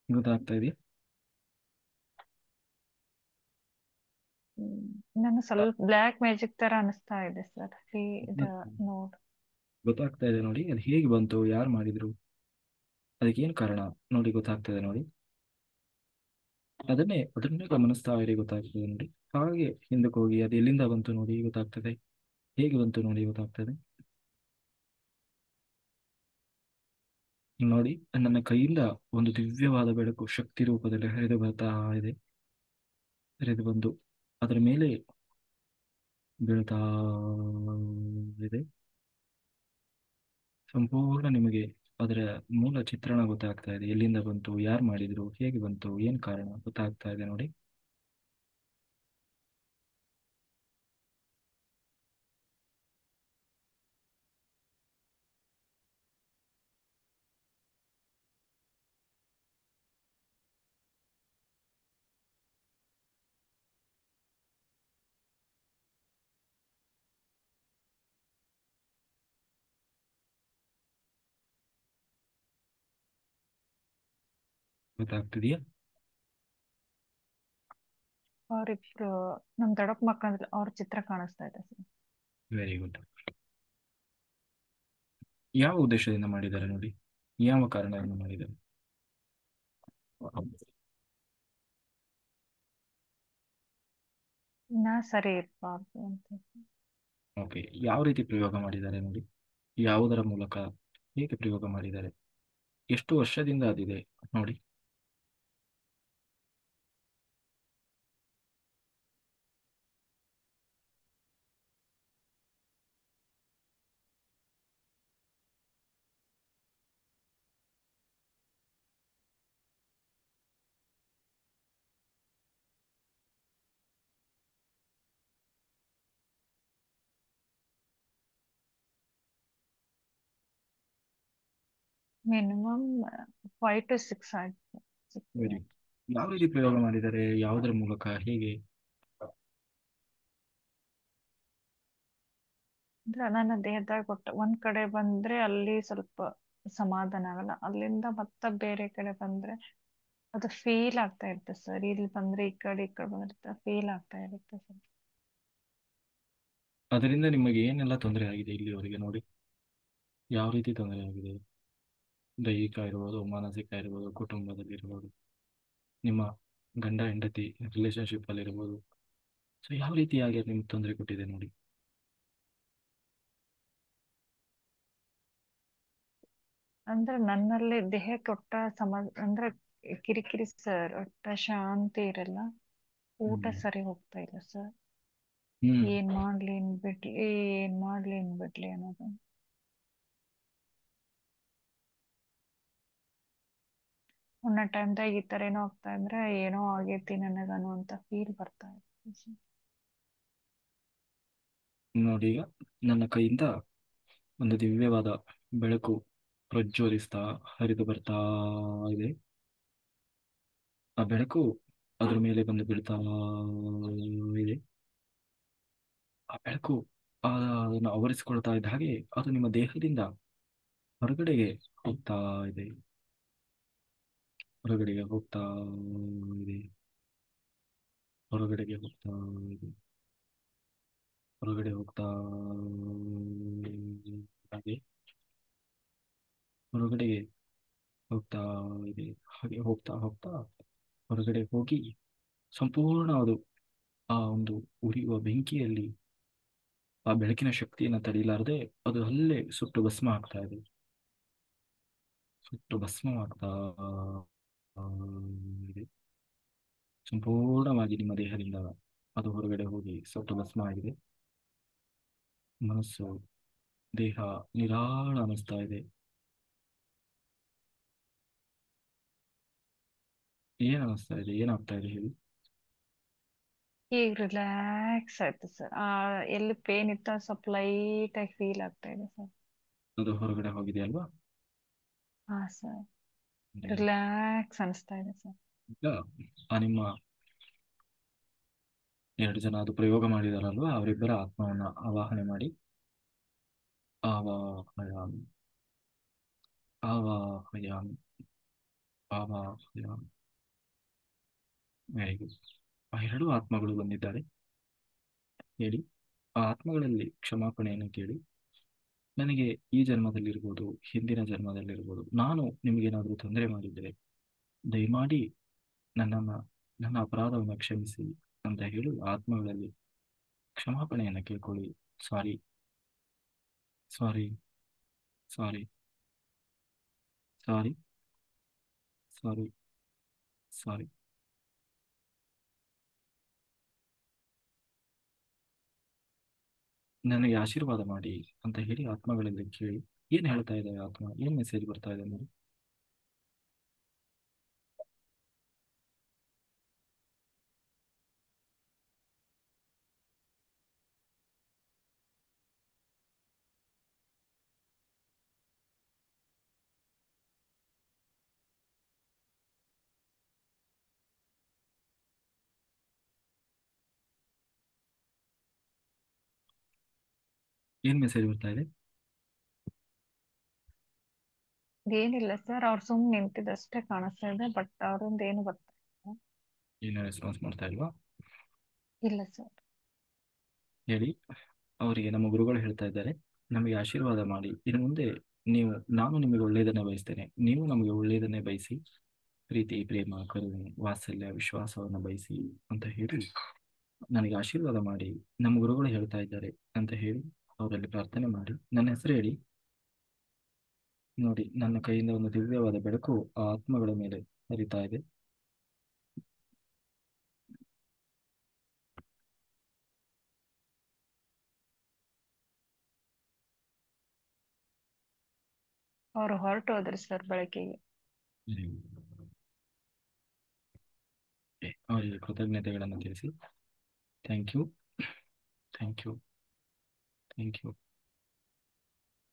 [SPEAKER 1] ಗೊತ್ತಾಗ್ತಾ ಇದೆಯಾ?
[SPEAKER 2] ಹ್ಮ್. ನಾನು ಸ್ವಲ್ಪ ಬ್ಲ್ಯಾಕ್ ಮ್ಯಾಜಿಕ್ ತರ ಅನಿಸ್ತಾ ಇದೆ ಸರ್, ಇದು ನೋಡ್.
[SPEAKER 1] ಗೊತ್ತಾಗ್ತಾ ಇದೆ ನೋಡಿ. ಅದು ಹೇಗೆ ಬಂತು, ಯಾರು ಮಾಡಿದ್ರು, ಅದಕ್ಕೇನು ಕಾರಣ ನೋಡಿ, ಗೊತ್ತಾಗ್ತದೆ ನೋಡಿ. ಅದನ್ನೇ ಗಮನಿಸ್ತಾ ಇರಿ, ಗೊತ್ತಾಗ್ತದೆ ನೋಡಿ. ಹಾಗೆ ಹಿಂದಕ್ಕೆ ಹೋಗಿ ಅದು ಎಲ್ಲಿಂದ ಬಂತು ನೋಡಿ, ಗೊತ್ತಾಗ್ತದೆ. ಹೇಗೆ ಬಂತು ನೋಡಿ, ಗೊತ್ತಾಗ್ತದೆ. ನೋಡಿ, ನನ್ನ ಕೈಯಿಂದ ಒಂದು ದಿವ್ಯವಾದ ಬೆಳಕು ಶಕ್ತಿ ರೂಪದಲ್ಲಿ ಹರಿದು ಬರ್ತಾ ಇದೆ. ಹರಿದು ಬಂದು ಅದರ ಮೇಲೆ ಬೀಳ್ತಾ ಇದೆ. ಸಂಪೂರ್ಣ ನಿಮಗೆ ಅದರ ಮೂಲ ಚಿತ್ರಣ ಗೊತ್ತಾಗ್ತಾ ಇದೆ. ಎಲ್ಲಿಂದ ಬಂತು, ಯಾರು ಮಾಡಿದ್ರು, ಹೇಗೆ ಬಂತು, ಏನು ಕಾರಣ ಗೊತ್ತಾಗ್ತಾ ಇದೆ ನೋಡಿ. ಗೊತ್ತಾಗ್ತಿದೆಯಾ?
[SPEAKER 2] ಅವ್ರಿಬ್ರು ನಮ್ ದೊಡ್ಡಪ್ಪ ಮಕ್ಕಳಂದ್ರೆ ಅವ್ರ ಚಿತ್ರ ಕಾಣಿಸ್ತಾ ಇದೆ ಸರ್.
[SPEAKER 1] Very good. ಯಾವ ಉದ್ದೇಶದಿಂದ ಮಾಡಿದ್ದಾರೆ ನೋಡಿ, ಯಾವ ಕಾರಣದಿಂದ ಮಾಡಿದ್ದಾರೆ?
[SPEAKER 2] ನಾ ಸರಿ ಇರ್ಬಾರ್ದು ಅಂತ.
[SPEAKER 1] ಓಕೆ, ಯಾವ ರೀತಿ ಪ್ರಯೋಗ ಮಾಡಿದ್ದಾರೆ ನೋಡಿ, ಯಾವುದರ ಮೂಲಕ ಹೇಗೆ ಪ್ರಯೋಗ ಮಾಡಿದ್ದಾರೆ, ಎಷ್ಟು ವರ್ಷದಿಂದ ಅದಿದೆ ನೋಡಿ.
[SPEAKER 2] ಮಿನಿಮಮ್ 5 to 6 ಆಯ್ತು.
[SPEAKER 1] Very good. ಯಾವ ರೀತಿ ಪ್ರಯೋಗ ಮಾಡಿದ್ದಾರೆ, ಯಾವುದರ ಮೂಲಕ, ಹೇಗೆ?
[SPEAKER 2] ಅಂದ್ರೆ ನನ್ನ ದೇಹದಾಗ ಒಂದ್ ಕಡೆ ಬಂದ್ರೆ ಅಲ್ಲಿ ಸ್ವಲ್ಪ ಸಮಾಧಾನ ಆಗಲ್ಲ, ಅಲ್ಲಿಂದ ಮತ್ತೆ ಬೇರೆ ಕಡೆ ಬಂದ್ರೆ ಅದು ಫೀಲ್ ಆಗ್ತಾ ಇರುತ್ತೆ ಸರ್. ಇಲ್ಲಿ ಬಂದ್ರೆ ಈ ಕಡೆ ಬಂದ್ರೆ ಫೀಲ್ ಆಗ್ತಾ ಇರುತ್ತೆ ಸರ್.
[SPEAKER 1] ಅದರಿಂದ ನಿಮಗೆ ಏನೆಲ್ಲ ತೊಂದರೆ ಆಗಿದೆ ಇಲ್ಲಿವರೆಗೆ ನೋಡಿ, ಯಾವ ರೀತಿ ತೊಂದರೆ ಆಗಿದೆ? ದೈಹಿಕ ಇರ್ಬೋದು, ಮಾನಸಿಕ ಇರ್ಬೋದು, ಕುಟುಂಬದಲ್ಲಿ ಇರ್ಬೋದು, ನಿಮ್ಮ ಗಂಡ ಹೆಂಡತಿ ರಿಲೇಶನ್ಶಿಪ್ ಅಲ್ಲಿ ಇರ್ಬೋದು. ಸೊ ಯಾವ ರೀತಿಯಾಗಿ ಅದು ನಿಮ್ಗೆ ತೊಂದರೆ ಕೊಟ್ಟಿದೆ ನೋಡಿ.
[SPEAKER 2] ಅಂದ್ರೆ ನನ್ನಲ್ಲಿ ದೇಹಕ್ಕೆ ಅಂದ್ರೆ ಕಿರಿಕಿರಿ ಸರ್, ಒಟ್ಟ ಶಾಂತಿ ಇರಲ್ಲ. ಊಟ
[SPEAKER 1] ಹ್ಮ್.
[SPEAKER 2] ಸರಿ ಹೋಗ್ತಾ ಇಲ್ಲ ಸರ್.
[SPEAKER 1] ಹ್ಮ್.
[SPEAKER 2] ಏನ್ ಮಾಡ್ಲಿ ಏನ್ ಬಿಡ್ಲಿ ಅನ್ನೋದು. ಒಂದ್ ಟೈಮ್ದಾಗ ಈ ತರ ಏನೋ ಆಗ್ತಾ ಇದ್ರೆ ಏನೋ ಆಗೈತಿ ನನಗ ಅನ್ನುವಂತ ಫೀಲ್ ಬರ್ತಾ ಇದೆ ಸರ್.
[SPEAKER 1] ನೋಡಿ, ಈಗ ನನ್ನ ಕೈಯಿಂದ ಒಂದು ದಿವ್ಯವಾದ ಬೆಳಕು ಪ್ರಜ್ವಲಿಸ್ತಾ ಹರಿದು ಬರ್ತಾ ಇದೆ. ಆ ಬೆಳಕು ಅದ್ರ ಮೇಲೆ ಬಂದು ಬೀಳ್ತಾ ಇದೆ. ಆ ಬೆಳಕು ಅದನ್ನು ಆವರಿಸಿಕೊಳ್ತಾ ಇದ್ದ ಹಾಗೆ ಅದು ನಿಮ್ಮ ದೇಹದಿಂದ ಹೊರಗಡೆಗೆ ಹೋಗ್ತಾ ಇದೆ, ಹೊರಗಡೆಗೆ ಹೋಗ್ತಾ ಇದೆ, ಹೊರಗಡೆಗೆ ಹೋಗ್ತಾ ಇದೆ. ಹೊರಗಡೆ ಹೋಗ್ತಾ ಹಾಗೆ ಹೊರಗಡೆಗೆ ಹೋಗ್ತಾ ಇದೆ. ಹಾಗೆ ಹೋಗ್ತಾ ಹೋಗ್ತಾ ಹೊರಗಡೆ ಹೋಗಿ ಸಂಪೂರ್ಣ ಅದು ಆ ಒಂದು ಉರಿಯುವ ಬೆಂಕಿಯಲ್ಲಿ ಆ ಬೆಳಕಿನ ಶಕ್ತಿಯನ್ನು ತಡೆಯಲಾರದೆ ಅದು ಅಲ್ಲೇ ಸುಟ್ಟು ಭಸ್ಮ ಆಗ್ತಾ ಇದೆ. ಸುಟ್ಟು ಭಸ್ಮವಾಗ್ತಾ ಇದೆ. ಸಂಪೂರ್ಣವಾಗಿ ನಿಮ್ಮ ದೇಹದಿಂದ ಅದು ಹೊರಗಡೆ ಹೋಗಿ ಸುಟ್ಟು ಭಸ್ಮ ಆಗಿದೆ. ಮನಸ್ಸು ದೇಹ ನಿರಾಳ ಅನ್ನಿಸ್ತಾ ಇದೆ. ಏನ್ ಅನ್ನಿಸ್ತಾ ಇದೆ, ಏನಾಗ್ತಾ ಇದೆ ಹೇಳಿ.
[SPEAKER 2] ಈಗ ರಿಲ್ಯಾಕ್ಸ್ ಆಯ್ತು ಸರ್. ಎಲ್ಲಿ ಪೇನ್ ಇತ್ತು ಅದು ಸ್ವಲ್ಪ ಲೈಟ್ ಆಗಿ ಫೀಲ್ ಆಗ್ತಾ ಇದೆ ಸರ್.
[SPEAKER 1] ಅದು ಹೊರಗಡೆ ಹೋಗಿದೆ ಅಲ್ವಾ.
[SPEAKER 2] ಹಾ ಸರ್.
[SPEAKER 1] ಹ್ಮ್.
[SPEAKER 2] ರಿಲ್ಯಾಕ್ಸ್ ಅನಿಸ್ತಾ ಇದೆ ಸರ್.
[SPEAKER 1] ಈಗ ಆ ನಿಮ್ಮ 2 ಜನ ಅದು ಪ್ರಯೋಗ ಮಾಡಿದಾರಲ್ವಾ ಅವರಿಬ್ಬರ ಆತ್ಮವನ್ನ ಆವಾಹನೆ ಮಾಡಿ ಆವಾಹಯಾಮಿ ಆವಾಹಯಾಮಿ ಆವಾಹಯಾಮಿ. Very good. ಆ 2 ಆತ್ಮಗಳು ಬಂದಿದ್ದಾರೆ. ಹೇಳಿ, ಆ ಆತ್ಮಗಳಲ್ಲಿ ಕ್ಷಮಾಪಣೆಯನ್ನು ಕೇಳಿ. ನನಗೆ ಈ ಜನ್ಮದಲ್ಲಿರ್ಬೋದು, ಹಿಂದಿನ ಜನ್ಮದಲ್ಲಿರ್ಬೋದು, ನಾನು ನಿಮಗೇನಾದರೂ ತೊಂದರೆ ಮಾಡಿದ್ದರೆ ದಯಮಾಡಿ ನನ್ನನ್ನು, ನನ್ನ ಅಪರಾಧವನ್ನು ಕ್ಷಮಿಸಿ ಅಂತ ಹೇಳಿ ಆತ್ಮಗಳಲ್ಲಿ ಕ್ಷಮಾಪಣೆಯನ್ನು ಕೇಳ್ಕೊಳ್ಳಿ. ಸಾರಿ, ಸಾರಿ, ಸಾರಿ, ಸಾರಿ, ಸಾರಿ, ಸಾರಿ. ನನಗೆ ಆಶೀರ್ವಾದ ಮಾಡಿ ಅಂತ ಹೇಳಿ ಆತ್ಮಗಳಲ್ಲಿ ಕೇಳಿ. ಏನ್ ಹೇಳ್ತಾ ಇದೆ ಆತ್ಮ, ಏನ್ ಮೆಸೇಜ್ ಬರ್ತಾ ಇದೆ ನೋಡಿ. ಏನ್ ಮೆಸೇಜ್ ಬರ್ತಾ ಇದೆ.
[SPEAKER 2] ಏನಿಲ್ಲ ಸರ್, ಅವ್ರು ಸುಮ್ಮನೆ ನಿಂತಿದ್ದಷ್ಟೇ ಕಾಣಿಸ್ತಾ ಇದೆ, ಬಟ್ ಅವ್ರಿಂದ ಏನು ಬರ್ತಾ ಇಲ್ಲ.
[SPEAKER 1] ಏನು ರೆಸ್ಪಾನ್ಸ್ ಮಾಡ್ತಾ ಇಲ್ವಾ.
[SPEAKER 2] ಇಲ್ಲ ಸರ್.
[SPEAKER 1] ಹೇಳಿ, ಅವರಿಗೆ ನಮ್ಮ ಗುರುಗಳು ಹೇಳ್ತಾ ಇದ್ದಾರೆ, ನಮಗೆ ಆಶೀರ್ವಾದ ಮಾಡಿ. ಇನ್ನು ಮುಂದೆ ನೀವು, ನಾನು ನಿಮಗೆ ಒಳ್ಳೆಯದನ್ನೇ ಬಯಸ್ತೇನೆ, ನೀವು ನಮಗೆ ಒಳ್ಳೆಯದನ್ನೇ ಬಯಸಿ, ಪ್ರೀತಿ, ಪ್ರೇಮ, ಕರುಣೆ, ವಾತ್ಸಲ್ಯ, ವಿಶ್ವಾಸವನ್ನು ಬಯಸಿ ಅಂತ ಹೇಳಿ ನನಗೆ ಆಶೀರ್ವಾದ ಮಾಡಿ, ನಮ್ಮ ಗುರುಗಳು ಹೇಳ್ತಾ ಇದ್ದಾರೆ ಅಂತ ಹೇಳಿ ಅವರಲ್ಲಿ ಪ್ರಾರ್ಥನೆ ಮಾಡಿ. ನನ್ನ ಹೆಸರು ಹೇಳಿ. ನೋಡಿ, ನನ್ನ ಕೈಯಿಂದ ಒಂದು ದಿವ್ಯವಾದ ಬೆಳಕು ಆ ಆತ್ಮಗಳ ಮೇಲೆ ಹರಿತಾ ಇದೆ.
[SPEAKER 2] ಅವ್ರು ಹೊರಟು ಹೋದ್ರಿ ಸರ್ ಬೆಳಕಿಗೆ.
[SPEAKER 1] ಹ್ಮ್. ಅವರಿಗೆ ಕೃತಜ್ಞತೆಗಳನ್ನು ತಿಳಿಸಿ. Thank you, thank you, thank you.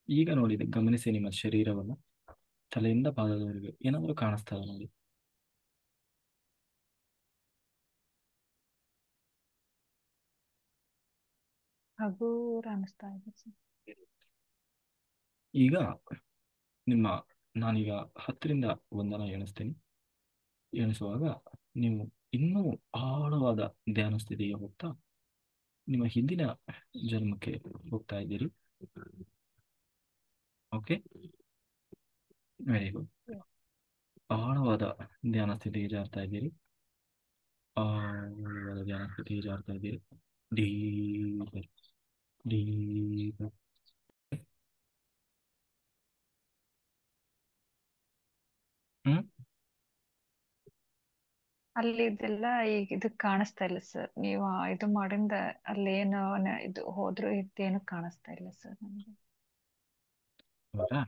[SPEAKER 1] ಈಗ ನೋಡಿದೆ, ಗಮನಿಸಿ ನಿಮ್ಮ ಶರೀರವನ್ನು ತಲೆಯಿಂದ ಪಾದದವರೆಗೆ ಏನಾದರೂ ಕಾಣಿಸ್ತದ ನೋಡಿ.
[SPEAKER 2] ಹಗೂರ ಅನಿಸ್ತಾ ಇದೆ ಸರ್.
[SPEAKER 1] ಈಗ ನಿಮ್ಮ, ನಾನೀಗ 10ರಿಂದ 1 ಎಣಿಸ್ತೀನಿ. ಎಣಿಸುವಾಗ ನೀವು ಇನ್ನೂ ಆಳವಾದ ಧ್ಯಾನ ಸ್ಥಿತಿಗೆ ಹೋಗ್ತಾ ನಿಮ್ಮ ಹಿಂದಿನ ಜನ್ಮಕ್ಕೆ ಹೋಗ್ತಾ ಇದ್ದೀರಿ. Okay, very good. ಆಳವಾದ ಧ್ಯಾನ ಸ್ಥಿತಿಗೆ ಜಾರ್ತಾ ಇದ್ದೀರಿ. ಆಳವಾದ ಧ್ಯಾನ ಸ್ಥಿತಿಗೆ ಜಾರ್ತಾ ಇದ್ದೀರಿ. Deeper, deeper. ಹ್ಮ್.
[SPEAKER 2] ಅಲ್ಲಿ ಇದೆಲ್ಲ ಈಗ ಇದು ಕಾಣಿಸ್ತಾ ಇಲ್ಲ ಸರ್. ನೀವು ಇದು ಮಾಡಿಂದ ಅಲ್ಲಿ ಏನು ಇದು ಹೋದ್ರು ಇದೇನು ಕಾಣಿಸ್ತಾ ಇಲ್ಲ ಸರ್ ನನಗೆ.
[SPEAKER 1] ಹೌದಾ.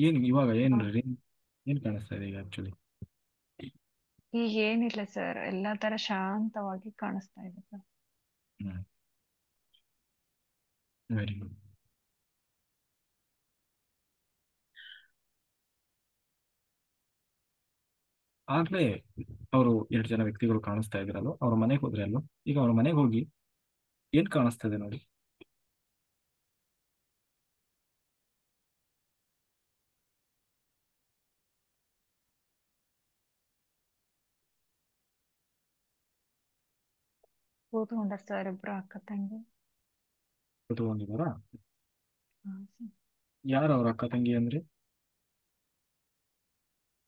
[SPEAKER 1] ಏನು ಇವಾಗ ಏನು
[SPEAKER 2] ಹಾ.
[SPEAKER 1] ಏನು ಕಾಣಿಸ್ತಾ ಇದೆ ಈಗ ಆಕ್ಚುಲಿ.
[SPEAKER 2] ಈಗ ಏನಿಲ್ಲ ಸರ್, ಎಲ್ಲಾ ತರ ಶಾಂತವಾಗಿ ಕಾಣಿಸ್ತಾ ಇದೆ ಸರ್.
[SPEAKER 1] ಹ್ಮ್, ವೆರಿ ಗುಡ್. ಆಗ್ಲೇ ಅವರು 2 ಜನ ವ್ಯಕ್ತಿಗಳು ಕಾಣಿಸ್ತಾ ಇದ್ರಲ್ವ, ಅವ್ರ ಮನೆಗೆ ಹೋದ್ರೆ ಅಲ್ವ. ಈಗ ಅವ್ರ ಮನೆಗೆ ಹೋಗಿ ಏನ್ ಕಾಣಿಸ್ತದೆ ನೋಡಿ.
[SPEAKER 2] ಕೂತ್ಕೊಂಡಾರ ಸರ್ ಇಬ್ರು ಅಕ್ಕ ತಂಗಿ.
[SPEAKER 1] ಕೂತ್ಕೊಂಡಿದ್ದಾರಾ?
[SPEAKER 2] ಹಾ ಸರ್.
[SPEAKER 1] ಯಾರು ಅವ್ರ ಅಕ್ಕ ತಂಗಿ ಅಂದ್ರೆ?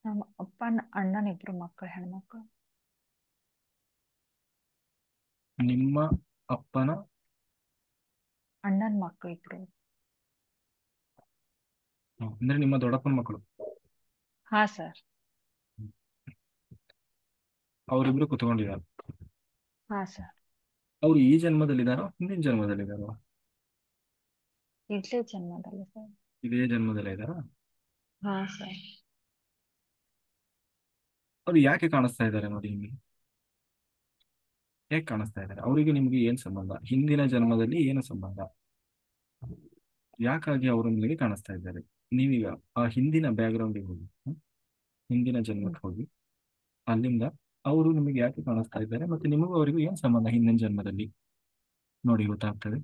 [SPEAKER 2] ನಮ್ಮ ಅಪ್ಪನ ಅಣ್ಣನ ಇಬ್ರು ಮಕ್ಕಳು, ಹೆಣ್ಮಕ್ಳು.
[SPEAKER 1] ನಿಮ್ಮ ಅಪ್ಪನ
[SPEAKER 2] ಅಣ್ಣನ ಮಕ್ಕಳು ಇಬ್ರು.
[SPEAKER 1] ಅಂದ್ರೆ ನಿಮ್ಮ ದೊಡ್ಡಪ್ಪನ ಮಕ್ಕಳು.
[SPEAKER 2] ಹಾ ಸರ್.
[SPEAKER 1] ಅವರಿಬ್ರು ಕುತ್ಕೊಂಡಿದ್ದಾರೆ.
[SPEAKER 2] ಹಾ ಸರ್.
[SPEAKER 1] ಅವ್ರು ಈ ಜನ್ಮದಲ್ಲಿದ್ದಾರೋ ಹಿಂದಿನ ಜನ್ಮದಲ್ಲಿದ್ದಾರೋ?
[SPEAKER 2] ಇಡ್ಲಿ ಜನ್ಮದಲ್ಲಿ ಸರ್.
[SPEAKER 1] ಇದೇ ಜನ್ಮದಲ್ಲೇ ಇದ್ದಾರಾ?
[SPEAKER 2] ಹಾ ಸರ್.
[SPEAKER 1] ಅವ್ರು ಯಾಕೆ ಕಾಣಿಸ್ತಾ ಇದ್ದಾರೆ ನೋಡಿ ನಿಮಗೆ? ಹೇಗೆ ಕಾಣಿಸ್ತಾ ಇದ್ದಾರೆ? ಅವರಿಗೆ ನಿಮಗೆ ಏನ್ ಸಂಬಂಧ? ಹಿಂದಿನ ಜನ್ಮದಲ್ಲಿ ಏನು ಸಂಬಂಧ? ಯಾಕಾಗಿ ಅವರು ನಿಮಗೆ ಕಾಣಿಸ್ತಾ ಇದ್ದಾರೆ? ನೀವೀಗ ಆ ಹಿಂದಿನ ಬ್ಯಾಕ್ಗ್ರೌಂಡಿಗೆ ಹೋಗಿ, ಹಿಂದಿನ
[SPEAKER 2] ಹ್ಮ್.
[SPEAKER 1] ಜನ್ಮಕ್ಕೆ ಹೋಗಿ, ಅಲ್ಲಿಂದ ಅವರು ನಿಮಗೆ ಯಾಕೆ ಕಾಣಿಸ್ತಾ ಇದ್ದಾರೆ ಮತ್ತೆ ನಿಮಗೂ ಅವರಿಗೂ ಏನ್ ಸಂಬಂಧ ಹಿಂದಿನ ಜನ್ಮದಲ್ಲಿ? ನೋಡಿ ಗೊತ್ತಾಗ್ತದೆ.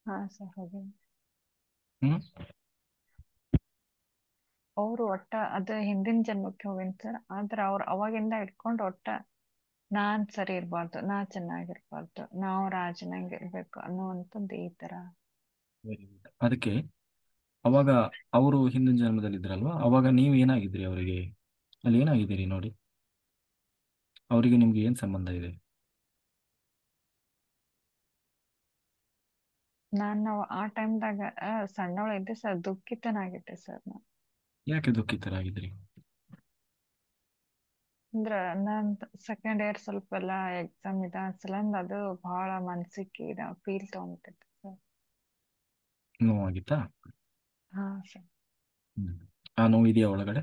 [SPEAKER 2] ಹಾ ಸರ್ ಹೋಗಿ.
[SPEAKER 1] ಹ್ಮ್.
[SPEAKER 2] ಅವರು ಒಟ್ಟ ಅದ ಹಿಂದಿನ ಜನ್ಮಕ್ಕೆ ಹೋಗಿನ್ ಸರ್. ಆದ್ರ ಅವ್ರು ಅವಾಗಿಂದ ಇಟ್ಕೊಂಡು ಒಟ್ಟ ನಾನ್ ಸರಿ ಇರ್ಬಾರ್ದು, ನಾ ಚೆನ್ನಾಗಿರ್ಬಾರ್ದು, ನಾವು ರಾಜನಂಗೆ ಇರ್ಬೇಕು ಅನ್ನುವಂಥದ್ದು ಈ ತರ.
[SPEAKER 1] ಅದಕ್ಕೆ ಅವಾಗ ಅವರು ಹಿಂದಿನ ಜನ್ಮದಲ್ಲಿ ಇದ್ರಲ್ವಾ, ಅವಾಗ ನೀವು ಏನಾಗಿದ್ರಿ ಅವರಿಗೆ? ಅಲ್ಲಿ ಏನಾಗಿದ್ದೀರಿ ನೋಡಿ. ಅವರಿಗೆ ನಿಮ್ಗೆ ಏನ್ ಸಂಬಂಧ ಇದೆ?
[SPEAKER 2] ನಾನು ಆ ಟೈಮ್ದಾಗ ಸಣ್ಣವಳ ಇದ್ದೆ ಸರ್, ದುಃಖಿತನಾಗಿದ್ದೆ ಸರ್ ನಾನು.
[SPEAKER 1] ಯಾಕೆ ದುಃಖಿತರಾಗಿದ್ರಿ?
[SPEAKER 2] ಅಂದ್ರ ನಾನ್ ಸೆಕೆಂಡ್ ಇಯರ್ ಸ್ವಲ್ಪ ಎಲ್ಲ ಎಕ್ಸಾಮ್ ಇದೆ ಸಲಂದ ಅದು ಬಹಳ ಮನ್ಸಿಗೆ ಫೀಲ್ ತಗೊಂಡ್ಬಿಟ್ಟಿತ್ತು ಸರ್.
[SPEAKER 1] ನೋವಾಗಿತ್ತಾ?
[SPEAKER 2] ಹಾ ಸರ್.
[SPEAKER 1] ಹ್ಮ್. ಆ ನೋವು ಇದೆಯಾ ಒಳಗಡೆ?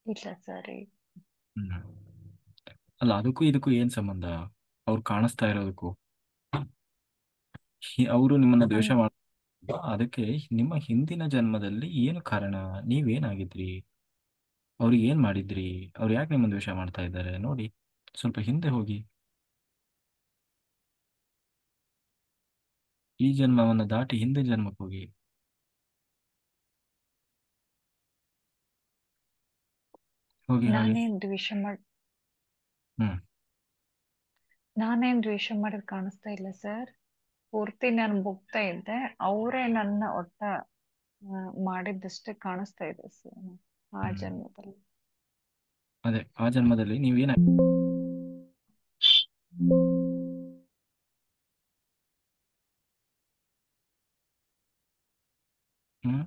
[SPEAKER 2] ಇಲ್ಲ ಸರ್.
[SPEAKER 1] ಹ್ಮ್. ಅಲ್ಲ, ಅದಕ್ಕೂ ಇದಕ್ಕೂ ಏನ್ ಸಂಬಂಧ? ಅವ್ರು ಕಾಣಿಸ್ತಾ ಇರೋದಕ್ಕೂ ಅವರು ನಿಮ್ಮನ್ನ ದ್ವೇಷ
[SPEAKER 2] ಅನ್
[SPEAKER 1] ಮಾಡ ಅದಕ್ಕೆ ನಿಮ್ಮ ಹಿಂದಿನ ಜನ್ಮದಲ್ಲಿ ಏನು ಕಾರಣ? ನೀವೇನಾಗಿದ್ರಿ? ಅವ್ರಿಗೆ ಏನ್ ಮಾಡಿದ್ರಿ? ಅವ್ರು ಯಾಕೆ ನಿಮ್ಮನ್ನ ದ್ವೇಷ ಮಾಡ್ತಾ ಇದ್ದಾರೆ ನೋಡಿ. ಸ್ವಲ್ಪ ಹಿಂದೆ ಹೋಗಿ, ಈ ಜನ್ಮವನ್ನ ದಾಟಿ ಹಿಂದಿನ ಜನ್ಮಕ್ಕೆ ಹೋಗಿ. ಹೋಗಿ ಹಾಗೆ.
[SPEAKER 2] ನಾನೇನ್ ದ್ವೇಷ ಮಾಡ್
[SPEAKER 1] ಹ್ಮ್.
[SPEAKER 2] ನಾನೇನ್ ದ್ವೇಷ ಮಾಡಿದ್ ಕಾಣಿಸ್ತಾ ಇಲ್ಲ ಸರ್. ಪೂರ್ತಿ ನಾನು ಬುಗ್ತಾ ಇದ್ದೆ, ಅವರೇ ನನ್ನ ಒಟ್ಟ ಮಾಡಿದ್ದಷ್ಟೇ ಕಾಣಿಸ್ತಾ ಇದೆ ಸರ್ ಆ
[SPEAKER 1] ಹ್ಮ್.
[SPEAKER 2] ಜನ್ಮದಲ್ಲಿ.
[SPEAKER 1] ಅದೇ ಆ ಜನ್ಮದಲ್ಲಿ ನೀವೇನ ಹ್ಮ್.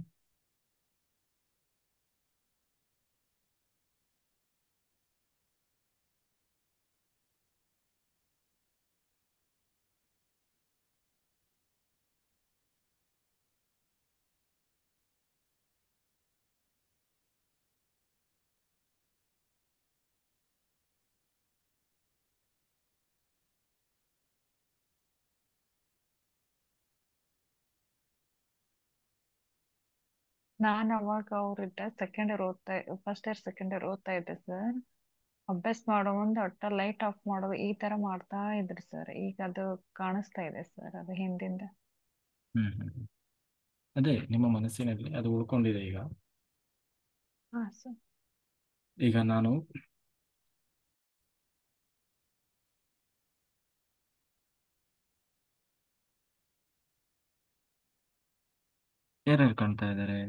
[SPEAKER 2] ನಾನು ಅವಾಗ ಅವ್ರಿದ್ದ second year first year second year ಓದ್ತಾ ಇದ್ದೆ ಸರ್. ಅಭ್ಯಾಸ ಮಾಡೋ ಮುಂದೆ ಒಟ್ಟ ಲೈಟ್ ಆಫ್ ಮಾಡೋದು ಈ ತರ ಮಾಡ್ತಾ ಇದ್ರಿ ಸರ್. ಈಗ ಅದು ಕಾಣಿಸ್ತಾ ಇದೆ ಸರ್, ಅದು ಹಿಂದಿಂದ.
[SPEAKER 1] ಹ್ಮ್. ಹ್ಮ್. ಅದೇ ನಿಮ್ಮ ಮನಸ್ಸಿನಲ್ಲಿ ಅದು ಉಳ್ಕೊಂಡಿದೆ ಈಗ.
[SPEAKER 2] ಹಾ ಸರ್.
[SPEAKER 1] ಈಗ ನಾನು ಯಾರ್ಯಾರು ಕಾಣ್ತಾ ಇದ್ದಾರೆ?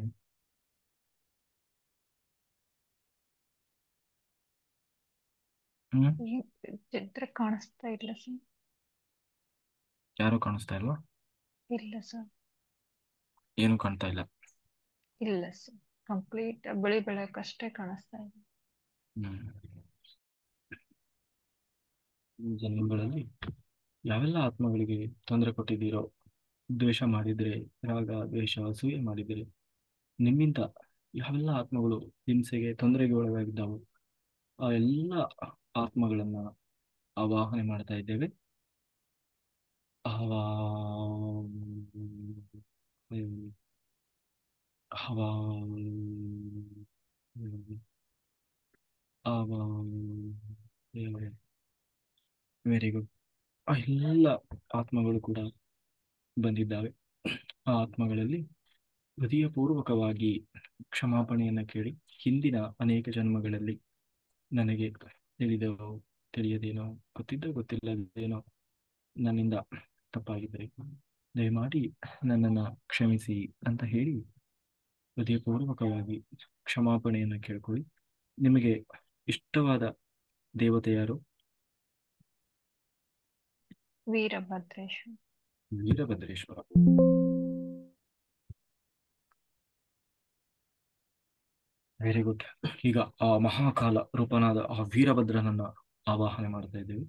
[SPEAKER 1] ಹ್ಮ್.
[SPEAKER 2] ಈ ಚಿತ್ರ ಕಾಣಿಸ್ತಾ ಇಲ್ಲ ಸರ್.
[SPEAKER 1] ಯಾರು ಕಾಣಿಸ್ತಾ ಇಲ್ವಾ?
[SPEAKER 2] ಇಲ್ಲ ಸರ್.
[SPEAKER 1] ಏನು ಕಾಣ್ತಾ ಇಲ್ಲ.
[SPEAKER 2] ಇಲ್ಲ ಸರ್. ಕಂಪ್ಲೀಟ್ ಬಿಳಿ ಬೆಳಕಷ್ಟೇ ಕಾಣಿಸ್ತಾ ಇದೆ.
[SPEAKER 1] ಹ್ಮ್. ಈ ಜನ್ಮಗಳಲ್ಲಿ ಯಾವೆಲ್ಲ ಆತ್ಮಗಳಿಗೆ ತೊಂದರೆ ಕೊಟ್ಟಿದ್ದೀರೋ, ದ್ವೇಷ ಮಾಡಿದ್ರೆ, ರಾಗ ದ್ವೇಷ ಅಸೂಯೆ ಮಾಡಿದ್ರೆ, ನಿಮ್ಮಿಂದ ಯಾವೆಲ್ಲ ಆತ್ಮಗಳು ಹಿಂಸೆಗೆ ತೊಂದರೆಗೆ ಒಳಗಾಗಿದ್ದಾವು, ಆ ಎಲ್ಲ ಆತ್ಮಗಳನ್ನ ಆವಾಹನೆ ಮಾಡ್ತಾ ಇದ್ದೇವೆ. ಆವಾ ಹವಾ ಆವಾ ವೆರಿ ಗುಡ್. ಆ ಎಲ್ಲ ಆತ್ಮಗಳು ಕೂಡ ಬಂದಿದ್ದಾವೆ. ಆ ಆತ್ಮಗಳಲ್ಲಿ ಹೃದಯಪೂರ್ವಕವಾಗಿ ಕ್ಷಮಾಪಣೆಯನ್ನು ಕೇಳಿ, ಹಿಂದಿನ ಅನೇಕ ಜನ್ಮಗಳಲ್ಲಿ ನನಗೆ ತಿಳಿದೋ ತಿಳಿಯದೇನೋ, ಗೊತ್ತಿದ್ದೋ ಗೊತ್ತಿಲ್ಲದೇನೋ ನನ್ನಿಂದ ತಪ್ಪಾಗಿದ್ದರೆ ದಯಮಾಡಿ ನನ್ನನ್ನು ಕ್ಷಮಿಸಿ ಅಂತ ಹೇಳಿ ಹೃದಯಪೂರ್ವಕವಾಗಿ ಕ್ಷಮಾಪಣೆಯನ್ನು ಕೇಳ್ಕೊಳ್ಳಿ. ನಿಮಗೆ ಇಷ್ಟವಾದ ದೇವತೆ ಯಾರು?
[SPEAKER 2] ವೀರಭದ್ರೇಶ್ವರ.
[SPEAKER 1] ವೀರಭದ್ರೇಶ್ವರ. Very good. ಈಗ ಆ ಮಹಾಕಾಲ ರೂಪನಾದ ಆ ವೀರಭದ್ರನನ್ನ ಆವಾಹನೆ ಮಾಡ್ತಾ ಇದ್ದೇವೆ.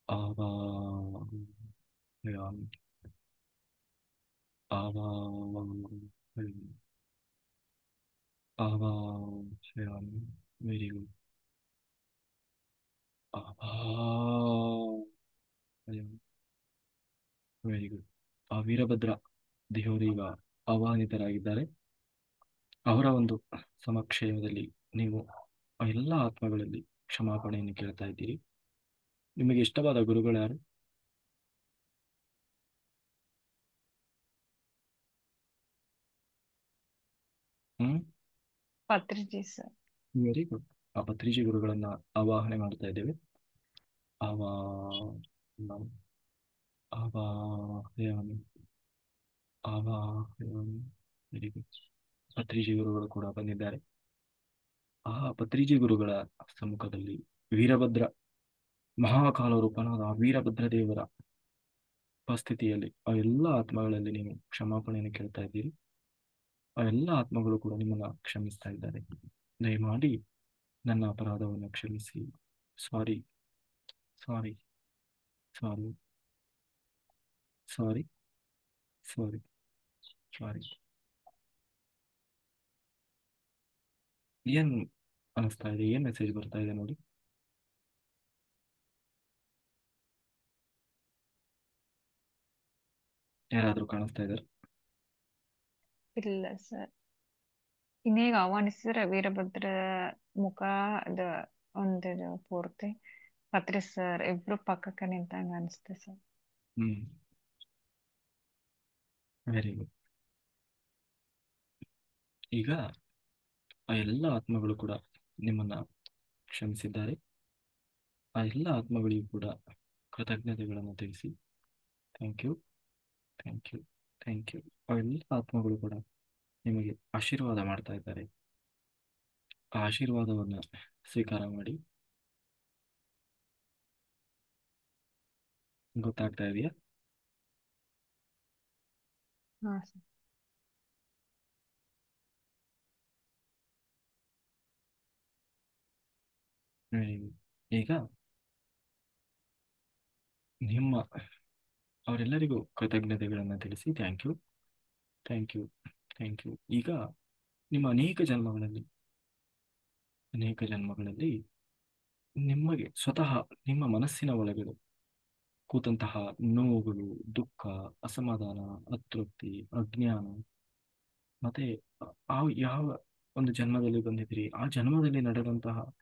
[SPEAKER 1] ಆವಾಹಯಾಮಿ ಆವಾಹಯಾಮಿ ಆವಾಹಯಾಮಿ. Very good. ಆವಾಹಯಾಮಿ. Very good. ಆ ವೀರಭದ್ರ ದೇವರು ಈಗ ಆಹ್ವಾನಿತರಾಗಿದ್ದಾರೆ. ಅವರ ಒಂದು ಸಮಕ್ಷಯದಲ್ಲಿ ನೀವು ಆ ಎಲ್ಲ ಆತ್ಮಗಳಲ್ಲಿ ಕ್ಷಮಾಪಣೆಯನ್ನು ಕೇಳ್ತಾ ಇದ್ದೀರಿ. ನಿಮಗೆ ಇಷ್ಟವಾದ ಗುರುಗಳು ಯಾರು? ಹ್ಮ್.
[SPEAKER 2] ಪತ್ರಿಜಿ ಸರ್.
[SPEAKER 1] Very good. ಆ ಪತ್ರಿಜಿ ಗುರುಗಳನ್ನ ಆವಾಹನೆ ಮಾಡ್ತಾ ಇದ್ದೇವೆ. ಆವಾ ಆವಾಹಯಾಮಿ ಆವಾಹಯಾಮಿ. Very good. ಪತ್ರಿಜಿ ಗುರುಗಳು ಕೂಡ ಬಂದಿದ್ದಾರೆ. ಆ ಪತ್ರಿಜಿ ಗುರುಗಳ ಸಮ್ಮುಖದಲ್ಲಿ ವೀರಭದ್ರ ಮಹಾಕಾಲ ರೂಪನಾದ ಆ ವೀರಭದ್ರ ದೇವರ ಉಪಸ್ಥಿತಿಯಲ್ಲಿ ಆ ಎಲ್ಲ ಆತ್ಮಗಳಲ್ಲಿ ನೀವು ಕ್ಷಮಾಪಣೆಯನ್ನು ಕೇಳ್ತಾ ಇದ್ದೀರಿ. ಆ ಎಲ್ಲ ಆತ್ಮಗಳು ಕೂಡ ನಿಮ್ಮನ್ನ ಕ್ಷಮಿಸ್ತಾ ಇದ್ದಾರೆ. ದಯಮಾಡಿ ನನ್ನ ಅಪರಾಧವನ್ನು ಕ್ಷಮಿಸಿ. ಸಾರಿ ಸಾರಿ ಸಾರಿ ಸಾರಿ ಸಾರಿ ಸಾರಿ. ಏನ್ ಅನಿಸ್ತಾ ಇದೆ? ಏನ್ ಮೆಸೇಜ್ ಬರ್ತಾ ಇದೆ ನೋಡಿ. ಯಾರಾದ್ರೂ ಕಾಣಿಸ್ತಾ ಇದ್ದಾರೆ?
[SPEAKER 2] ಇಲ್ಲ ಸರ್. ಇನ್ನೀಗ ಆಹ್ವಾನಿಸಿದ್ರೆ ವೀರಭದ್ರ ಮುಖ ಅದು ಒಂದಿದು ಪೂರ್ತಿ ಪತ್ರಿ ಸರ್ ಇಬ್ರು ಪಕ್ಕಕ್ಕೆ ನಿಂತಂಗ ಅನಿಸ್ತೆ ಸರ್.
[SPEAKER 1] ಹ್ಮ್. Very good. ಈಗ ಆ ಎಲ್ಲ ಆತ್ಮಗಳು ಕೂಡ ನಿಮ್ಮನ್ನ ಕ್ಷಮಿಸಿದ್ದಾರೆ. ಆ ಎಲ್ಲ ಆತ್ಮಗಳಿಗೂ ಕೂಡ ಕೃತಜ್ಞತೆಗಳನ್ನು ತಿಳಿಸಿ. Thank you, thank you, thank you. ಆ ಎಲ್ಲ ಆತ್ಮಗಳು ಕೂಡ ನಿಮಗೆ ಆಶೀರ್ವಾದ ಮಾಡ್ತಾ ಇದ್ದಾರೆ. ಆ ಆಶೀರ್ವಾದವನ್ನು ಸ್ವೀಕಾರ ಮಾಡಿ. ಗೊತ್ತಾಗ್ತಾ ಇದೆಯಾ?
[SPEAKER 2] ಹಾ ಸರ್.
[SPEAKER 1] ಈಗ ನಿಮ್ಮ ಅವರೆಲ್ಲರಿಗೂ ಕೃತಜ್ಞತೆಗಳನ್ನು ತಿಳಿಸಿ. Thank you, thank you, thank you. ಈಗ ನಿಮ್ಮ ಅನೇಕ ಜನ್ಮಗಳಲ್ಲಿ ನಿಮಗೆ ಸ್ವತಃ ನಿಮ್ಮ ಮನಸ್ಸಿನ ಒಳಗಡೆ ಕೂತಂತಹ ನೋವುಗಳು, ದುಃಖ, ಅಸಮಾಧಾನ, ಅತೃಪ್ತಿ, ಅಜ್ಞಾನ, ಮತ್ತೆ ಯಾವ ಒಂದು ಜನ್ಮದಲ್ಲಿ ಬಂದಿದ್ರಿ ಆ ಜನ್ಮದಲ್ಲಿ ನಡೆದಂತಹ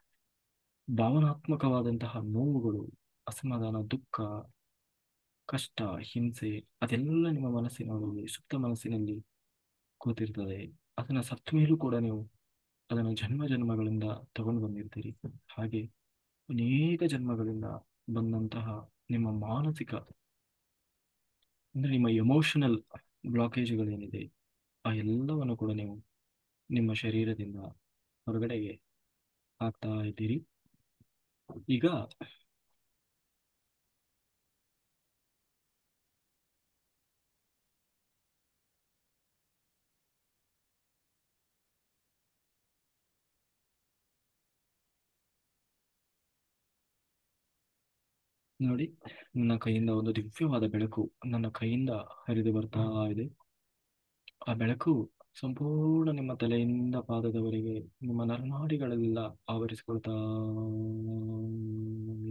[SPEAKER 1] ಭಾವನಾತ್ಮಕವಾದಂತಹ ನೋವುಗಳು, ಅಸಮಾಧಾನ, ದುಃಖ, ಕಷ್ಟ, ಹಿಂಸೆ, ಅದೆಲ್ಲ ನಿಮ್ಮ ಮನಸ್ಸಿನಲ್ಲಿ, ಸುಪ್ತ ಮನಸ್ಸಿನಲ್ಲಿ ಕೂತಿರ್ತದೆ. ಅದನ್ನ ಸತ್ತ ಮೇಲೂ ಕೂಡ ನೀವು ಅದನ್ನು ಜನ್ಮ ಜನ್ಮಗಳಿಂದ ತಗೊಂಡು ಬಂದಿರ್ತೀರಿ. ಹಾಗೆ ಅನೇಕ ಜನ್ಮಗಳಿಂದ ಬಂದಂತಹ ನಿಮ್ಮ ಮಾನಸಿಕ ಅಂದ್ರೆ ನಿಮ್ಮ ಎಮೋಷನಲ್ ಬ್ಲಾಕೇಜ್ಗಳೇನಿದೆ ಆ ಎಲ್ಲವನ್ನು ಕೂಡ ನೀವು ನಿಮ್ಮ ಶರೀರದಿಂದ ಹೊರಗಡೆಗೆ ಹಾಕ್ತಾ ಇದ್ದೀರಿ. ಈಗ ನೋಡಿ, ನನ್ನ ಕೈಯಿಂದ ಒಂದು ದಿವ್ಯವಾದ ಬೆಳಕು ನನ್ನ ಕೈಯಿಂದ ಹರಿದು ಬರ್ತಾ ಇದೆ. ಆ ಬೆಳಕು ಸಂಪೂರ್ಣ ನಿಮ್ಮ ತಲೆಯಿಂದ ಪಾದದವರೆಗೆ ನಿಮ್ಮ ನರನಾಡಿಗಳೆಲ್ಲ ಆವರಿಸಿಕೊಳ್ತಾ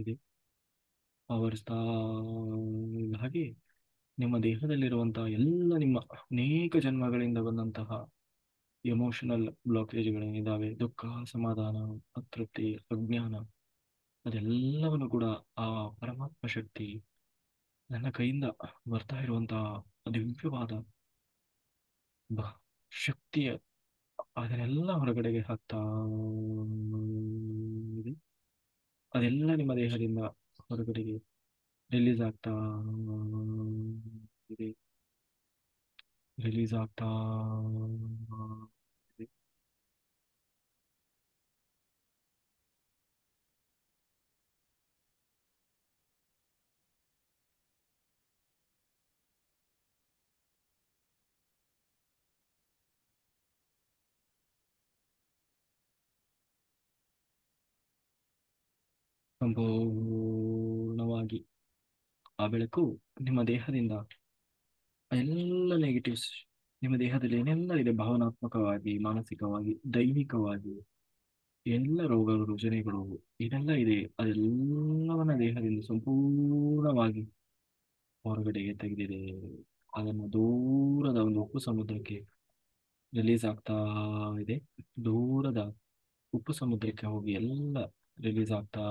[SPEAKER 1] ಇದೆ. ಆವರಿಸ್ತಾ ಇದೆ. ಹಾಗೆ ನಿಮ್ಮ ದೇಹದಲ್ಲಿರುವಂತಹ ಎಲ್ಲ ನಿಮ್ಮ ಅನೇಕ ಜನ್ಮಗಳಿಂದ ಬಂದಂತಹ ಎಮೋಷನಲ್ ಬ್ಲಾಕೇಜ್ಗಳೇನಿದ್ದಾವೆ, ದುಃಖ, ಸಮಾಧಾನ, ಅತೃಪ್ತಿ, ಅಜ್ಞಾನ, ಅದೆಲ್ಲವನ್ನು ಕೂಡ ಆ ಪರಮಾತ್ಮ ಶಕ್ತಿ ನನ್ನ ಕೈಯಿಂದ ಬರ್ತಾ ಇರುವಂತಹ ದಿವ್ಯವಾದ ಬ- ಶಕ್ತಿಯ ಅದನ್ನೆಲ್ಲ ಹೊರಗಡೆಗೆ ಹಾಕ್ತಾ ಇದೆ. ಅದೆಲ್ಲ ನಿಮ್ಮ ದೇಹದಿಂದ ಹೊರಗಡೆಗೆ ರಿಲೀಸ್ ಆಗ್ತಾ ಇದೆ, ರಿಲೀಸ್ ಆಗ್ತಾ ಇದೆ. ಸಂಪೂರ್ಣವಾಗಿ ಆ ಬೆಳಕು ನಿಮ್ಮ ದೇಹದಿಂದ ಎಲ್ಲ ನೆಗೆಟಿವ್ಸ್, ನಿಮ್ಮ ದೇಹದಲ್ಲಿ ಏನೆಲ್ಲ ಇದೆ ಭಾವನಾತ್ಮಕವಾಗಿ, ಮಾನಸಿಕವಾಗಿ, ದೈಹಿಕವಾಗಿ, ಎಲ್ಲ ರೋಗ ರುಜಿನಗಳು ಏನೆಲ್ಲ ಇದೆ ಅದೆಲ್ಲವನ್ನ ದೇಹದಿಂದ ಸಂಪೂರ್ಣವಾಗಿ ಹೊರಗಡೆಗೆ ತೆಗೆದಿದೆ. ಅದನ್ನು ದೂರದ ಒಂದು ಉಪ್ಪು ಸಮುದ್ರಕ್ಕೆ ರಿಲೀಸ್ ಆಗ್ತಾ ಇದೆ. ದೂರದ ಉಪ್ಪು ಸಮುದ್ರಕ್ಕೆ ಹೋಗಿ ಎಲ್ಲ ರಿಲೀಸ್ ಆಗ್ತಾ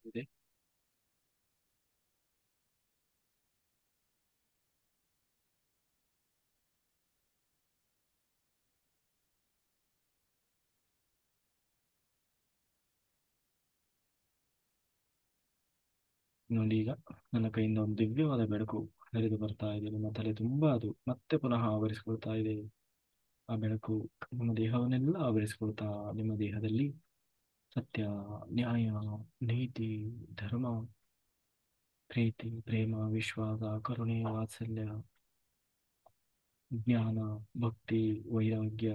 [SPEAKER 1] ಇದೆ. ನೋಡಿ ಈಗ ನನ್ನ ಕೈಯಿಂದ ಒಂದು ದಿವ್ಯವಾದ ಬೆಳಕು ಹರಿದು ಬರ್ತಾ ಇದೆ. ನಿಮ್ಮ ತಲೆ ತುಂಬಾ ಅದು ಮತ್ತೆ ಪುನಃ ಆವರಿಸಿಕೊಳ್ತಾ ಇದೆ. ಆ ಬೆಳಕು ನಿಮ್ಮ ದೇಹವನ್ನೆಲ್ಲ ಆವರಿಸಿಕೊಳ್ತಾ ನಿಮ್ಮ ದೇಹದಲ್ಲಿ ಸತ್ಯ, ನ್ಯಾಯ, ನೀತಿ, ಧರ್ಮ, ಪ್ರೀತಿ, ಪ್ರೇಮ, ವಿಶ್ವಾಸ, ಕರುಣೆ, ವಾತ್ಸಲ್ಯ, ಜ್ಞಾನ, ಭಕ್ತಿ, ವೈರಾಗ್ಯ,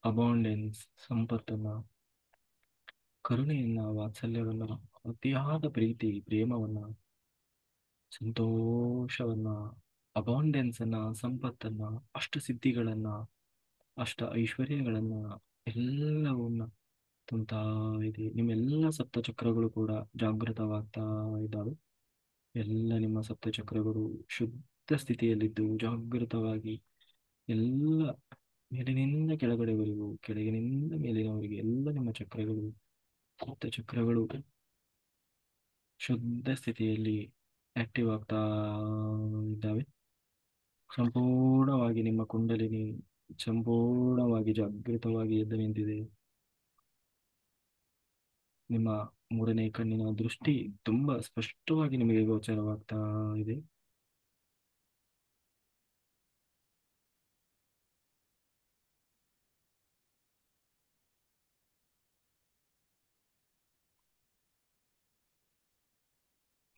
[SPEAKER 1] ಅಬಾಂಡೆನ್ಸ್, ಸಂಪತ್ತನ್ನ, ಕರುಣೆಯನ್ನ, ವಾತ್ಸಲ್ಯವನ್ನ, ಅತಿಯಾದ ಪ್ರೀತಿ, ಪ್ರೇಮವನ್ನ, ಸಂತೋಷವನ್ನ, ಅಬಾಂಡೆನ್ಸ್ ಅನ್ನ, ಸಂಪತ್ತನ್ನ, ಅಷ್ಟ ಸಿದ್ಧಿಗಳನ್ನ, ಅಷ್ಟ ಐಶ್ವರ್ಯಗಳನ್ನ, ಎಲ್ಲವನ್ನ ತುಂಬ್ತಾ ಇದೆ. ನಿಮ್ಮೆಲ್ಲ ಸಪ್ತಚಕ್ರಗಳು ಕೂಡ ಜಾಗೃತವಾಗ್ತಾ ಇದ್ದಾವೆ. ಎಲ್ಲ ನಿಮ್ಮ ಸಪ್ತಚಕ್ರಗಳು ಶುದ್ಧ ಸ್ಥಿತಿಯಲ್ಲಿದ್ದು ಜಾಗೃತವಾಗಿ ಎಲ್ಲ ಮೇಲಿನಿಂದ ಕೆಳಗಡೆವರೆಗೂ, ಕೆಳಗಿನಿಂದ ಮೇಲಿನವರೆಗೆ ಎಲ್ಲ ನಿಮ್ಮ ಚಕ್ರಗಳು, ಸಪ್ತಚಕ್ರಗಳು ಶುದ್ಧ ಸ್ಥಿತಿಯಲ್ಲಿ ಆಕ್ಟಿವ್ ಆಗ್ತಾ ಇದ್ದಾವೆ. ಸಂಪೂರ್ಣವಾಗಿ ನಿಮ್ಮ ಕುಂಡಲಿನಿ ಸಂಪೂರ್ಣವಾಗಿ ಜಾಗೃತವಾಗಿ ಎದ್ದು ನಿಂತಿದೆ. ನಿಮ್ಮ ಮೂರನೇ ಕಣ್ಣಿನ ದೃಷ್ಟಿ ತುಂಬಾ ಸ್ಪಷ್ಟವಾಗಿ ನಿಮಗೆ ಗೋಚರವಾಗ್ತಾ ಇದೆ.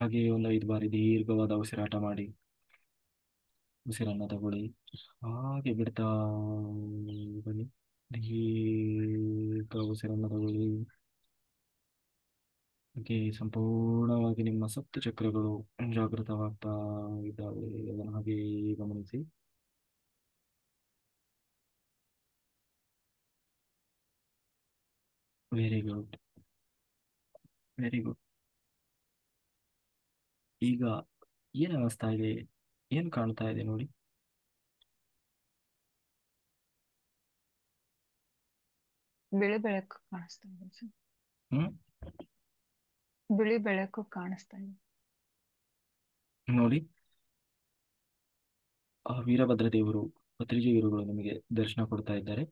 [SPEAKER 1] ಹಾಗೆ ಒಂದು 5 ಬಾರಿ ದೀರ್ಘವಾದ ಉಸಿರಾಟ ಮಾಡಿ. ಉಸಿರನ್ನ ತಗೊಳ್ಳಿ, ಹಾಗೆ ಬಿಡ್ತಾ ಬನ್ನಿ. ದೀರ್ಘ ಉಸಿರನ್ನ ತಗೊಳ್ಳಿ. ಹಾಗೆ ಸಂಪೂರ್ಣವಾಗಿ ನಿಮ್ಮ ಸಪ್ತ ಚಕ್ರಗಳು ಜಾಗೃತವಾಗ್ತಾ ಇದ್ದಾವೆ. ಅದನ್ನು ಹಾಗೆ ಗಮನಿಸಿ. Very good, very good. ಈಗ ಏನು ಅನಿಸ್ತಾ ಇದೆ, ಏನು ಕಾಣ್ತಾ ಇದೆ ನೋಡಿ.
[SPEAKER 2] ಬಿಳಿ ಬೆಳಕು ಕಾಣಿಸ್ತಾ ಇದೆ ಸರ್.
[SPEAKER 1] ಹ್ಮ್
[SPEAKER 2] ಬಿಳಿ ಬೆಳಕು ಕಾಣಿಸ್ತಾ ಇದೆ.
[SPEAKER 1] ನೋಡಿ, ಆ ವೀರಭದ್ರ ದೇವರು, ಪತ್ರಿಜಿಗಿರುಗಳು ನಿಮಗೆ ದರ್ಶನ ಕೊಡ್ತಾ ಇದ್ದಾರೆ.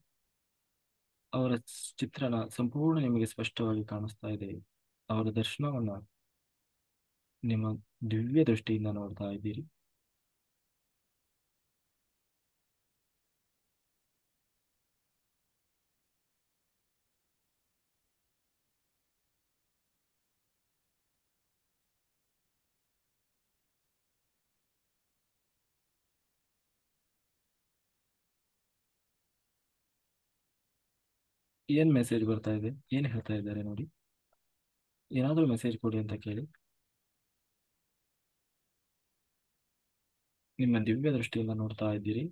[SPEAKER 1] ಅವರ ಚಿತ್ರಣ ಸಂಪೂರ್ಣ ನಿಮಗೆ ಸ್ಪಷ್ಟವಾಗಿ ಕಾಣಿಸ್ತಾ ಇದೆ. ಅವರ ದರ್ಶನವನ್ನ ನಿಮ್ಮ ದಿವ್ಯ ದೃಷ್ಟಿಯಿಂದ ನೋಡ್ತಾ ಇದ್ದೀರಿ. ಏನ್ ಮೆಸೇಜ್ ಬರ್ತಾ ಇದೆ, ಏನ್ ಹೇಳ್ತಾ ಇದ್ದಾರೆ ನೋಡಿ. ಏನಾದ್ರೂ ಮೆಸೇಜ್ ಕೊಡಿ ಅಂತ ಕೇಳಿ. ನಿಮ್ಮ ದಿವ್ಯ ದೃಷ್ಟಿಯಿಂದ ನೋಡ್ತಾ ಇದ್ದೀರಿ.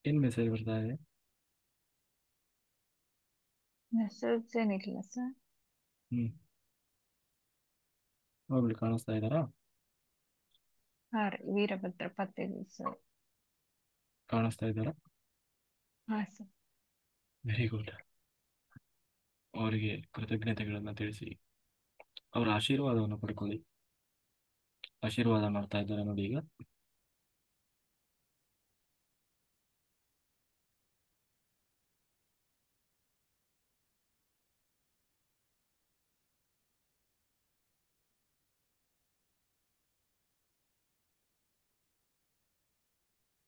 [SPEAKER 1] ಏನ್ ಮೆಸೇಜ್ ಬರ್ತಾ ಇದೆ?
[SPEAKER 2] ಮೆಸೇಜ್ ಏನಿಲ್ಲ ಸರ್.
[SPEAKER 1] ಹ್ಮ್. ಹೋಗ್ಲಿ, ಕಾಣಿಸ್ತಾ ಇದ್ದಾರಾ?
[SPEAKER 2] ಹಾ ರೀ, ವೀರಭದ್ರ ಪತ್ತೇರಿ ಸರ್.
[SPEAKER 1] ಕಾಣಿಸ್ತಾ ಇದ್ದಾರಾ?
[SPEAKER 2] ಹಾ ಸರ್.
[SPEAKER 1] Very good. ಅವರಿಗೆ ಕೃತಜ್ಞತೆಗಳನ್ನ ತಿಳಿಸಿ ಅವರ ಆಶೀರ್ವಾದವನ್ನು ಪಡ್ಕೊಳ್ಳಿ. ಆಶೀರ್ವಾದ ಮಾಡ್ತಾ ಇದ್ದಾರೆ ನೋಡಿ ಈಗ.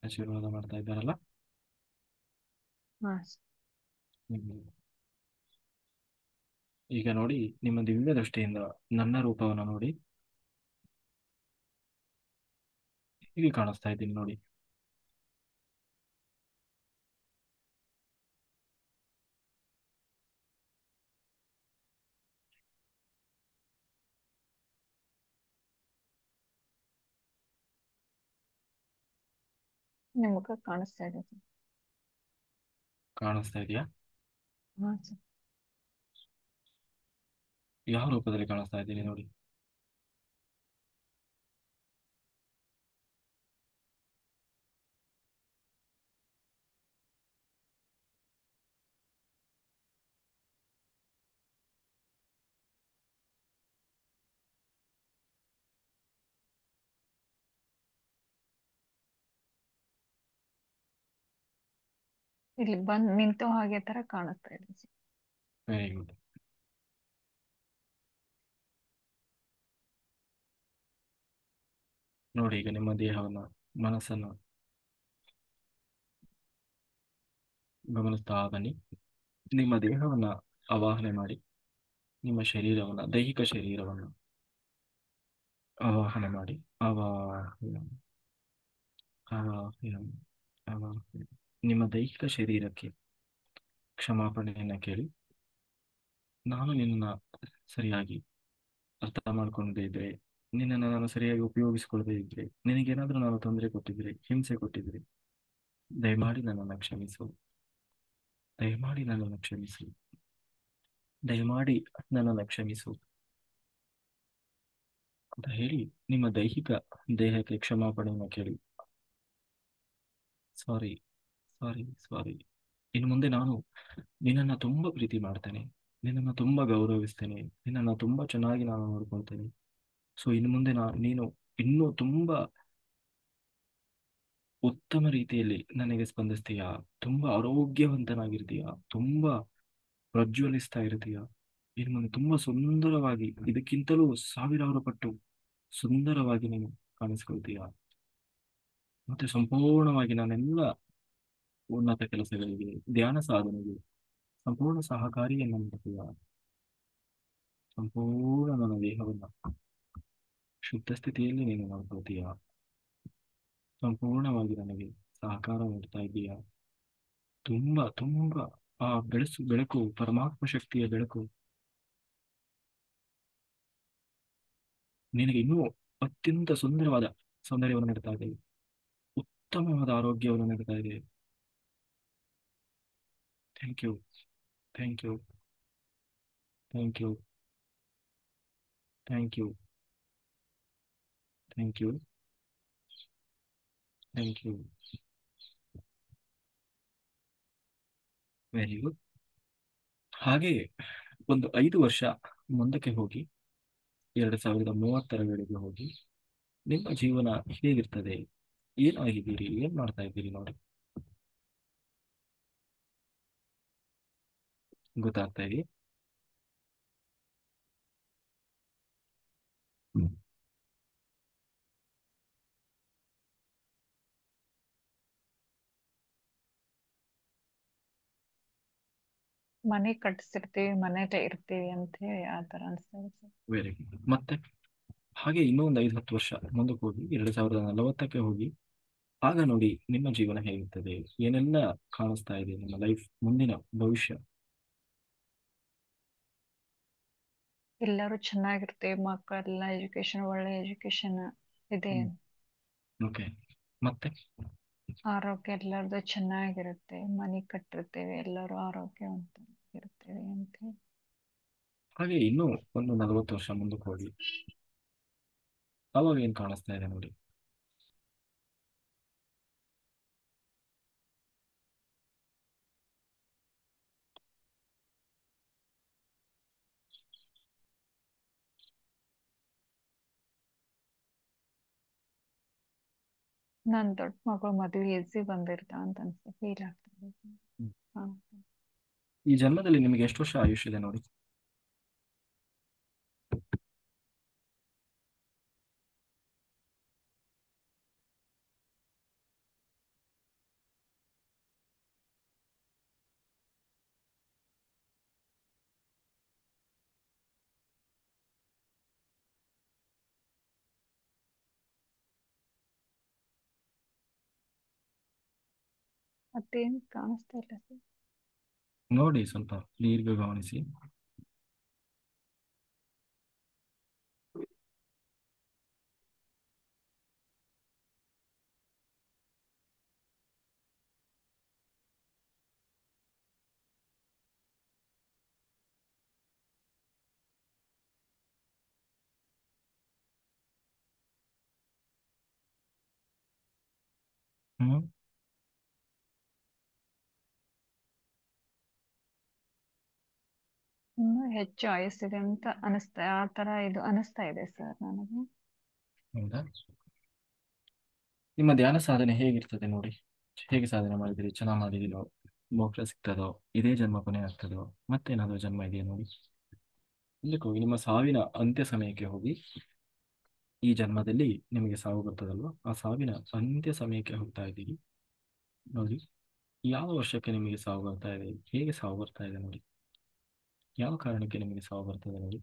[SPEAKER 1] ಆಶೀರ್ವಾದ ಮಾಡ್ತಾ ಇದ್ದಾರಲ್ಲ.
[SPEAKER 2] ಹಾ ಸರ್.
[SPEAKER 1] ಹ್ಮ್. ಈಗ ನೋಡಿ, ನಿಮ್ಮ ದಿವ್ಯ ದೃಷ್ಟಿಯಿಂದ ನನ್ನ ರೂಪವನ್ನು ನೋಡಿ. ಹೀಗೆ ಕಾಣಿಸ್ತಾ ಇದ್ದೀನಿ ನೋಡಿ.
[SPEAKER 2] ನಿಮ್ ಮುಖ ಕಾಣಿಸ್ತಾ ಇದೆ ಸರ್.
[SPEAKER 1] ಕಾಣಿಸ್ತಾ ಇದೆಯಾ?
[SPEAKER 2] ಹಾ ಸರ್.
[SPEAKER 1] ಯಾವ ರೂಪದಲ್ಲಿ ಕಾಣಿಸ್ತಾ ಇದ್ದೀನಿ ನೋಡಿ.
[SPEAKER 2] ಇಲ್ಲಿ ಬಂದ್ ನಿಂತು ಹಾಗೆ ತರ ಕಾಣಿಸ್ತಾ ಇದೆ ಸರ್.
[SPEAKER 1] Very good. ನೋಡಿ, ಈಗ ನಿಮ್ಮ ದೇಹವನ್ನು, ಮನಸ್ಸನ್ನು ಗಮನಿಸ್ತಾ ಬನ್ನಿ. ನಿಮ್ಮ ದೇಹವನ್ನು ಆವಾಹನೆ ಮಾಡಿ. ನಿಮ್ಮ ಶರೀರವನ್ನು, ದೈಹಿಕ ಶರೀರವನ್ನು ಆವಾಹನೆ ಮಾಡಿ. ಆವಾಹನೆ, ಆವಾಹನೆ, ಆವಾಹನೆ. ನಿಮ್ಮ ದೈಹಿಕ ಶರೀರಕ್ಕೆ ಕ್ಷಮಾಪಣೆಯನ್ನು ಕೇಳಿ. ನಾನು ನಿನ್ನನ್ನು ಸರಿಯಾಗಿ ಅರ್ಥ ಮಾಡ್ಕೊಂಡೇ ಇದ್ರೆ, ನಿನ್ನನ್ನು ನಾನು ಸರಿಯಾಗಿ ಉಪಯೋಗಿಸಿಕೊಳ್ಳದೇ ಇದ್ರೆ, ನಿನಗೇನಾದ್ರೂ ನಾನು ತೊಂದರೆ ಕೊಟ್ಟಿದ್ರೆ, ಹಿಂಸೆ ಕೊಟ್ಟಿದ್ರೆ, ದಯಮಾಡಿ ನನ್ನನ್ನು ಕ್ಷಮಿಸು. ದಯಮಾಡಿ ನನ್ನನ್ನು ಕ್ಷಮಿಸು. ದಯಮಾಡಿ ನನ್ನನ್ನು ಕ್ಷಮಿಸು ಅಂತ ಹೇಳಿ ನಿಮ್ಮ ದೈಹಿಕ ದೇಹಕ್ಕೆ ಕ್ಷಮಾಪಣೆಯನ್ನು ಕೇಳಿ. ಸಾರಿ, ಸಾರಿ, ಸಾರಿ. ಇನ್ನು ಮುಂದೆ ನಾನು ನಿನ್ನನ್ನು ತುಂಬಾ ಪ್ರೀತಿ ಮಾಡ್ತೇನೆ, ನಿನ್ನನ್ನು ತುಂಬಾ ಗೌರವಿಸ್ತೇನೆ, ನಿನ್ನನ್ನು ತುಂಬಾ ಚೆನ್ನಾಗಿ ನಾನು ನೋಡ್ಕೊಳ್ತೇನೆ. ಸೊ ಇನ್ನು ಮುಂದೆ ನೀನು ಇನ್ನೂ ತುಂಬಾ ಉತ್ತಮ ರೀತಿಯಲ್ಲಿ ನನಗೆ ಸ್ಪಂದಿಸ್ತೀಯಾ, ತುಂಬಾ ಆರೋಗ್ಯವಂತನಾಗಿರ್ತೀಯಾ, ತುಂಬಾ ಪ್ರಜ್ವಲಿಸ್ತಾ ಇರ್ತೀಯಾ. ಇನ್ನು ಮುಂದೆ ತುಂಬಾ ಸುಂದರವಾಗಿ, ಇದಕ್ಕಿಂತಲೂ ಸಾವಿರಾರು ಪಟ್ಟು ಸುಂದರವಾಗಿ ನೀನು ಕಾಣಿಸ್ಕೊಳ್ತೀಯಾ. ಮತ್ತೆ ಸಂಪೂರ್ಣವಾಗಿ ನಾನೆಲ್ಲ ಉನ್ನತ ಕೆಲಸಗಳಿಗೆ, ಧ್ಯಾನ ಸಾಧನೆಗೆ ಸಂಪೂರ್ಣ ಸಹಕಾರಿಯನ್ನು ಮಾಡ್ತೀಯಾ. ಸಂಪೂರ್ಣ ನನ್ನ ದೇಹವನ್ನು ಶುದ್ಧ ಸ್ಥಿತಿಯಲ್ಲಿ ನೀನು ನೋಡ್ಕೊಳ್ತೀಯಾ. ಸಂಪೂರ್ಣವಾಗಿ ನನಗೆ ಸಹಕಾರ ನೀಡ್ತಾ ಇದ್ದೀಯಾ. ತುಂಬಾ ತುಂಬಾ ಆ ಬೆಳಕು, ಪರಮಾತ್ಮ ಶಕ್ತಿಯ ಬೆಳಕು ನಿನಗೆ ಇನ್ನೂ ಅತ್ಯಂತ ಸುಂದರವಾದ ಸೌಂದರ್ಯವನ್ನು ನೀಡ್ತಾ ಇದೆ, ಉತ್ತಮವಾದ ಆರೋಗ್ಯವನ್ನು ನೀಡ್ತಾ ಇದೆ. Thank you, thank you, thank you, thank you, thank you, thank you. Very good. ಹಾಗೆ ಒಂದು 5 ವರ್ಷ ಮುಂದಕ್ಕೆ ಹೋಗಿ, 2030 ವೇಳೆಗೆ ಹೋಗಿ, ನಿಮ್ಮ ಜೀವನ ಹೇಗಿರ್ತದೆ, ಏನಾಗಿದ್ದೀರಿ, ಏನ್ ಮಾಡ್ತಾ ಇದ್ದೀರಿ ನೋಡಿ. ಗೊತ್ತಾಗ್ತಾ ಇದೆಯಾ?
[SPEAKER 2] ಮನೆ ಕಟ್ಸಿರ್ತೀವಿ, ಮನೇಲೆ ಇರ್ತೀವಿ ಅಂತ ಹೇಳಿ ಆ ತರ ಅನ್ಸ್ತಾ ಇದೆ ಸರ್.
[SPEAKER 1] Very good. ಮತ್ತೆ ಹಾಗೆ ಇನ್ನೂ ಒಂದು 5-10 ವರ್ಷ ಮುಂದಕ್ಕೆ ಹೋಗಿ, 2040ಕ್ಕೆ ಹೋಗಿ, ಆಗ ನೋಡಿ ನಿಮ್ಮ ಜೀವನ ಹೇಗಿರ್ತದೆ, ಏನೆಲ್ಲ ಕಾಣಿಸ್ತಾ ಇದೆ ನಿಮ್ಮ ಲೈಫ್, ಮುಂದಿನ ಭವಿಷ್ಯ.
[SPEAKER 2] ಎಲ್ಲರೂ ಚೆನ್ನಾಗಿರ್ತೀವಿ, ಮಕ್ಕಳೆಲ್ಲ ಎಜುಕೇಶನ್, ಒಳ್ಳೆ ಎಜುಕೇಶನ್ ಇದೆ.
[SPEAKER 1] ಓಕೆ. ಮತ್ತೆ
[SPEAKER 2] ಆರೋಗ್ಯ ಎಲ್ಲರದು ಚೆನ್ನಾಗಿರುತ್ತೆ, ಮನೆ ಕಟ್ಟಿರ್ತೇವೆ, ಎಲ್ಲರೂ ಆರೋಗ್ಯವಂತರಾಗಿರ್ತೇವೆ ಅಂತ ಹೇಳಿ.
[SPEAKER 1] ಹಾಗೆ ಇನ್ನೂ ಒಂದು 40 ವರ್ಷ ಮುಂದಕ್ಕೆ ಹೋಗಿ ಅವಾಗ ಏನ್ ಕಾಣಿಸ್ತಾ ಇದೆ ನೋಡಿ.
[SPEAKER 2] ನನ್ ದೊಡ್ಡ ಮಗಳು ಮದುವೆ ಏಜಿ ಬಂದಿರ್ತ ಅಂತ ಅನ್ಸುತ್ತೆ, ಫೀಲ್ ಆಗ್ತದೆ.
[SPEAKER 1] ಹ್ಮ್.
[SPEAKER 2] ಹಾ.
[SPEAKER 1] ಈ ಜನ್ಮದಲ್ಲಿ ನಿಮಗೆ ಎಷ್ಟು ವರ್ಷ ಆಯುಷ್ ಇದೆ ನೋಡಿ.
[SPEAKER 2] ಮತ್ತೇನ್ ಕಾಣಿಸ್ತಾ ಇಲ್ಲ ಸರ್.
[SPEAKER 1] ನೋಡಿ ಸ್ವಲ್ಪ ದೀರ್ಘ ಗಮನಿಸಿ. ಹ್ಮ್.
[SPEAKER 2] ಇನ್ನೂ ಹೆಚ್ಚು ಆಯಸ್ಸಿದೆ ಅಂತ ಅನಿಸ್ತಾ, ಆ ತರ ಇದು ಅನಿಸ್ತಾ ಇದೆ ಸರ್ ನನಗೆ.
[SPEAKER 1] ಹೌದಾ? ನಿಮ್ಮ ಧ್ಯಾನ ಸಾಧನೆ ಹೇಗಿರ್ತದೆ ನೋಡಿ. ಹೇಗೆ ಸಾಧನೆ ಮಾಡಿದಿರಿ, ಚೆನ್ನಾಗಿ ಮಾಡಿದಿರೋ, ಮೋಕ್ಷ ಸಿಗ್ತದೋ, ಇದೇ ಜನ್ಮ ಕೊನೆ ಆಗ್ತದೋ, ಮತ್ತೇನಾದ್ರೂ ಜನ್ಮ ಇದೆಯಾ ನೋಡಿ. ಇಲ್ಲಕ್ಕೆ ಹೋಗಿ ನಿಮ್ಮ ಸಾವಿನ ಅಂತ್ಯ ಸಮಯಕ್ಕೆ ಹೋಗಿ. ಈ ಜನ್ಮದಲ್ಲಿ ನಿಮಗೆ ಸಾವು ಬರ್ತದಲ್ವಾ, ಆ ಸಾವಿನ ಅಂತ್ಯ ಸಮಯಕ್ಕೆ ಹೋಗ್ತಾ ಇದ್ದೀರಿ ನೋಡಿ. ಯಾವ ವರ್ಷಕ್ಕೆ ನಿಮಗೆ ಸಾವು ಬರ್ತಾ ಇದೆ, ಹೇಗೆ ಸಾವು ಬರ್ತಾ ಇದೆ ನೋಡಿ. ಯಾವ ಕಾರಣಕ್ಕೆ ನಿಮಗೆ ಸಾವು ಬರ್ತದೆ ನೋಡಿ.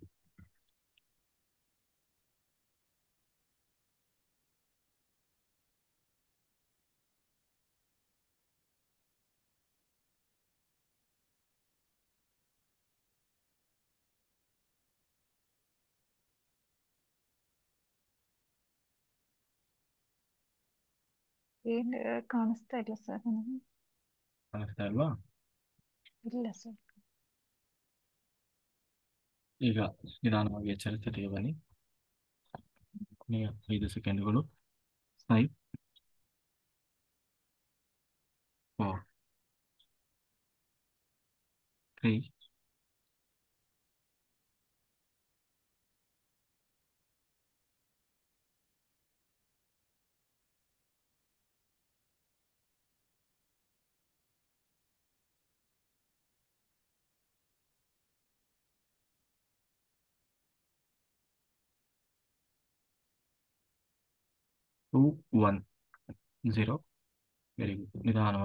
[SPEAKER 2] ಏನ್ ಕಾಣಿಸ್ತಾ ಇಲ್ಲ ಸರ್ ನನಗೆ.
[SPEAKER 1] ಕಾಣಿಸ್ತಾ ಇಲ್ವಾ?
[SPEAKER 2] ಇಲ್ಲ ಸರ್.
[SPEAKER 1] ಈಗ ನಿಧಾನವಾಗಿ ಎಚ್ಚರಿಕೆಗೆ ಬನ್ನಿ. ಕೊನೆಯ 5 ಸೆಕೆಂಡುಗಳು. 5, 4, 3, 2, 1, 0. Very good. ನಿಧಾನವಾಗಿ